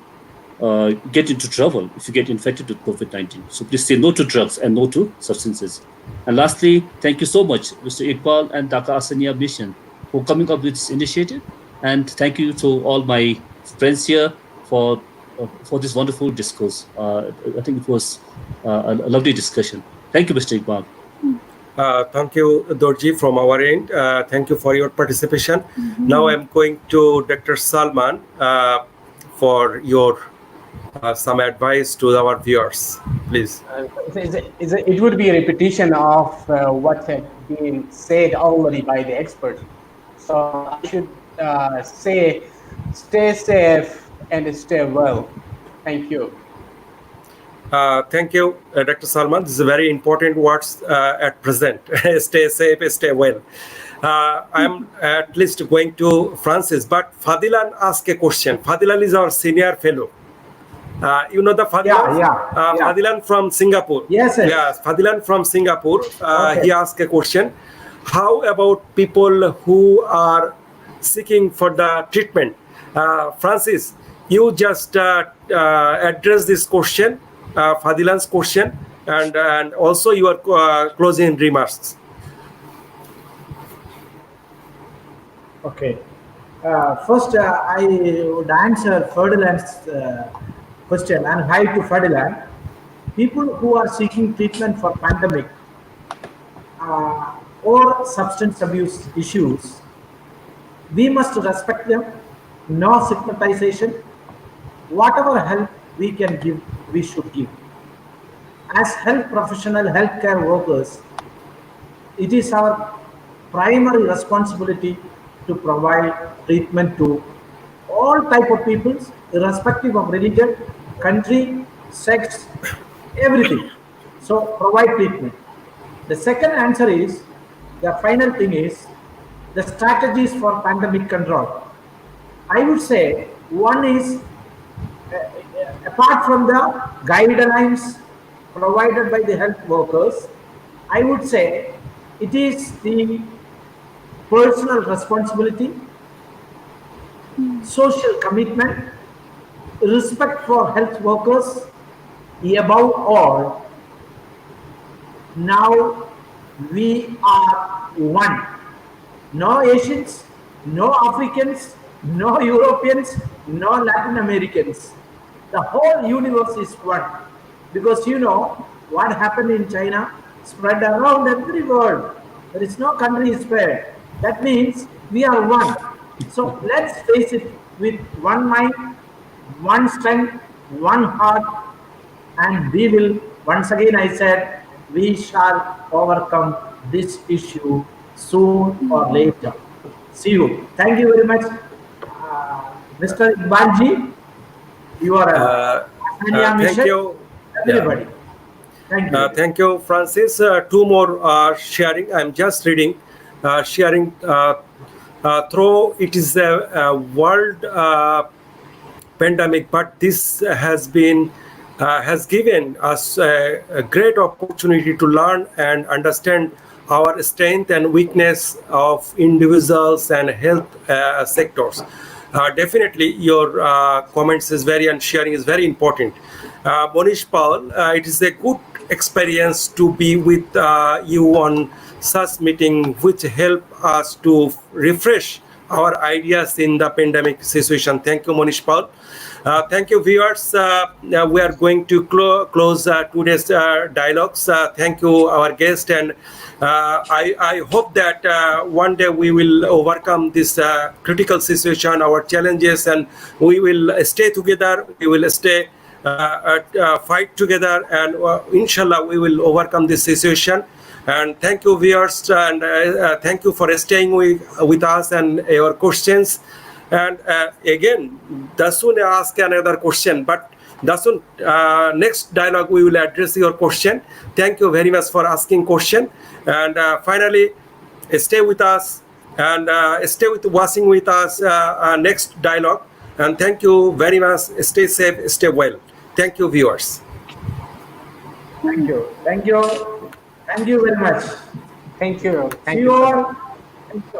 get into trouble if you get infected with COVID-19. So please say no to drugs and no to substances. And lastly, thank you so much, Mr. Iqbal and Dhaka Asania Mission, for coming up with this initiative. And thank you to all my friends here for this wonderful discourse. I think it was a lovely discussion. Thank you, Mr. Iqbal. Thank you, Dorji, from our end. Thank you for your participation. Now I'm going to Dr. Salman for your some advice to our viewers, please. It would be a repetition of what had been said already by the experts. So I should say, stay safe and stay well. Thank you. Thank you, Dr. Salman. This is very important words at present. Stay safe, stay well. I'm at least going to Francis, but Fadilan asked a question. Fadilan is our senior fellow. You know the Fadilan? Yeah. Fadilan from Singapore. Yes. Yes, Fadilan from Singapore. Okay. He asked a question. How about people who are seeking for the treatment? Francis, you just address this question, Fadilan's question, and also your closing remarks. Okay. First, I would answer Ferdinand's question, and hi to Ferdinand. People who are seeking treatment for pandemic or substance abuse issues, we must respect them. No stigmatization. Whatever help we can give, we should give. As health professional, healthcare workers, it is our primary responsibility to provide treatment to all type of peoples, irrespective of religion, country, sex, everything. So provide treatment. The second answer is, the final thing is the strategies for pandemic control. I would say one is apart from the guidelines provided by the health workers, I would say it is the personal responsibility, social commitment, respect for health workers, above all, now we are one. No Asians, no Africans, no Europeans, no Latin Americans. The whole universe is one. Because you know what happened in China spread around every world. There is no country spared. That means we are one. So let's face it with one mind, one strength, one heart, and we will, once again I said, we shall overcome this issue soon or later. See you. Thank you very much, Mr. Iqbalji. You are a Tanzania Thank mission. you. Everybody. Thank you. Thank you, Francis. Two more sharing. I'm just reading. Sharing through it is a world pandemic, but this has given us a great opportunity to learn and understand our strength and weakness of individuals and health sectors. Definitely, your comments is very and sharing is very important. Monish Paul, it is a good experience to be with you on such meeting, which help us to refresh our ideas in the pandemic situation. Thank you, Monish Paul. Thank you, viewers. We are going to close today's dialogues. Thank you, our guest, and I hope that one day we will overcome this critical situation, our challenges, and we will stay together. We will stay fight together, and inshallah we will overcome this situation. And thank you, viewers, and thank you for staying with us and your questions. And again, Dasun ask another question, but Dasun, next dialogue we will address your question. Thank you very much for asking question. And finally, stay with us and stay watching with us next dialogue. And thank you very much. Stay safe, stay well. Thank you, viewers. Thank you. Thank you. Thank you very much. Thank you. See Thank you you so much. all. Thank you.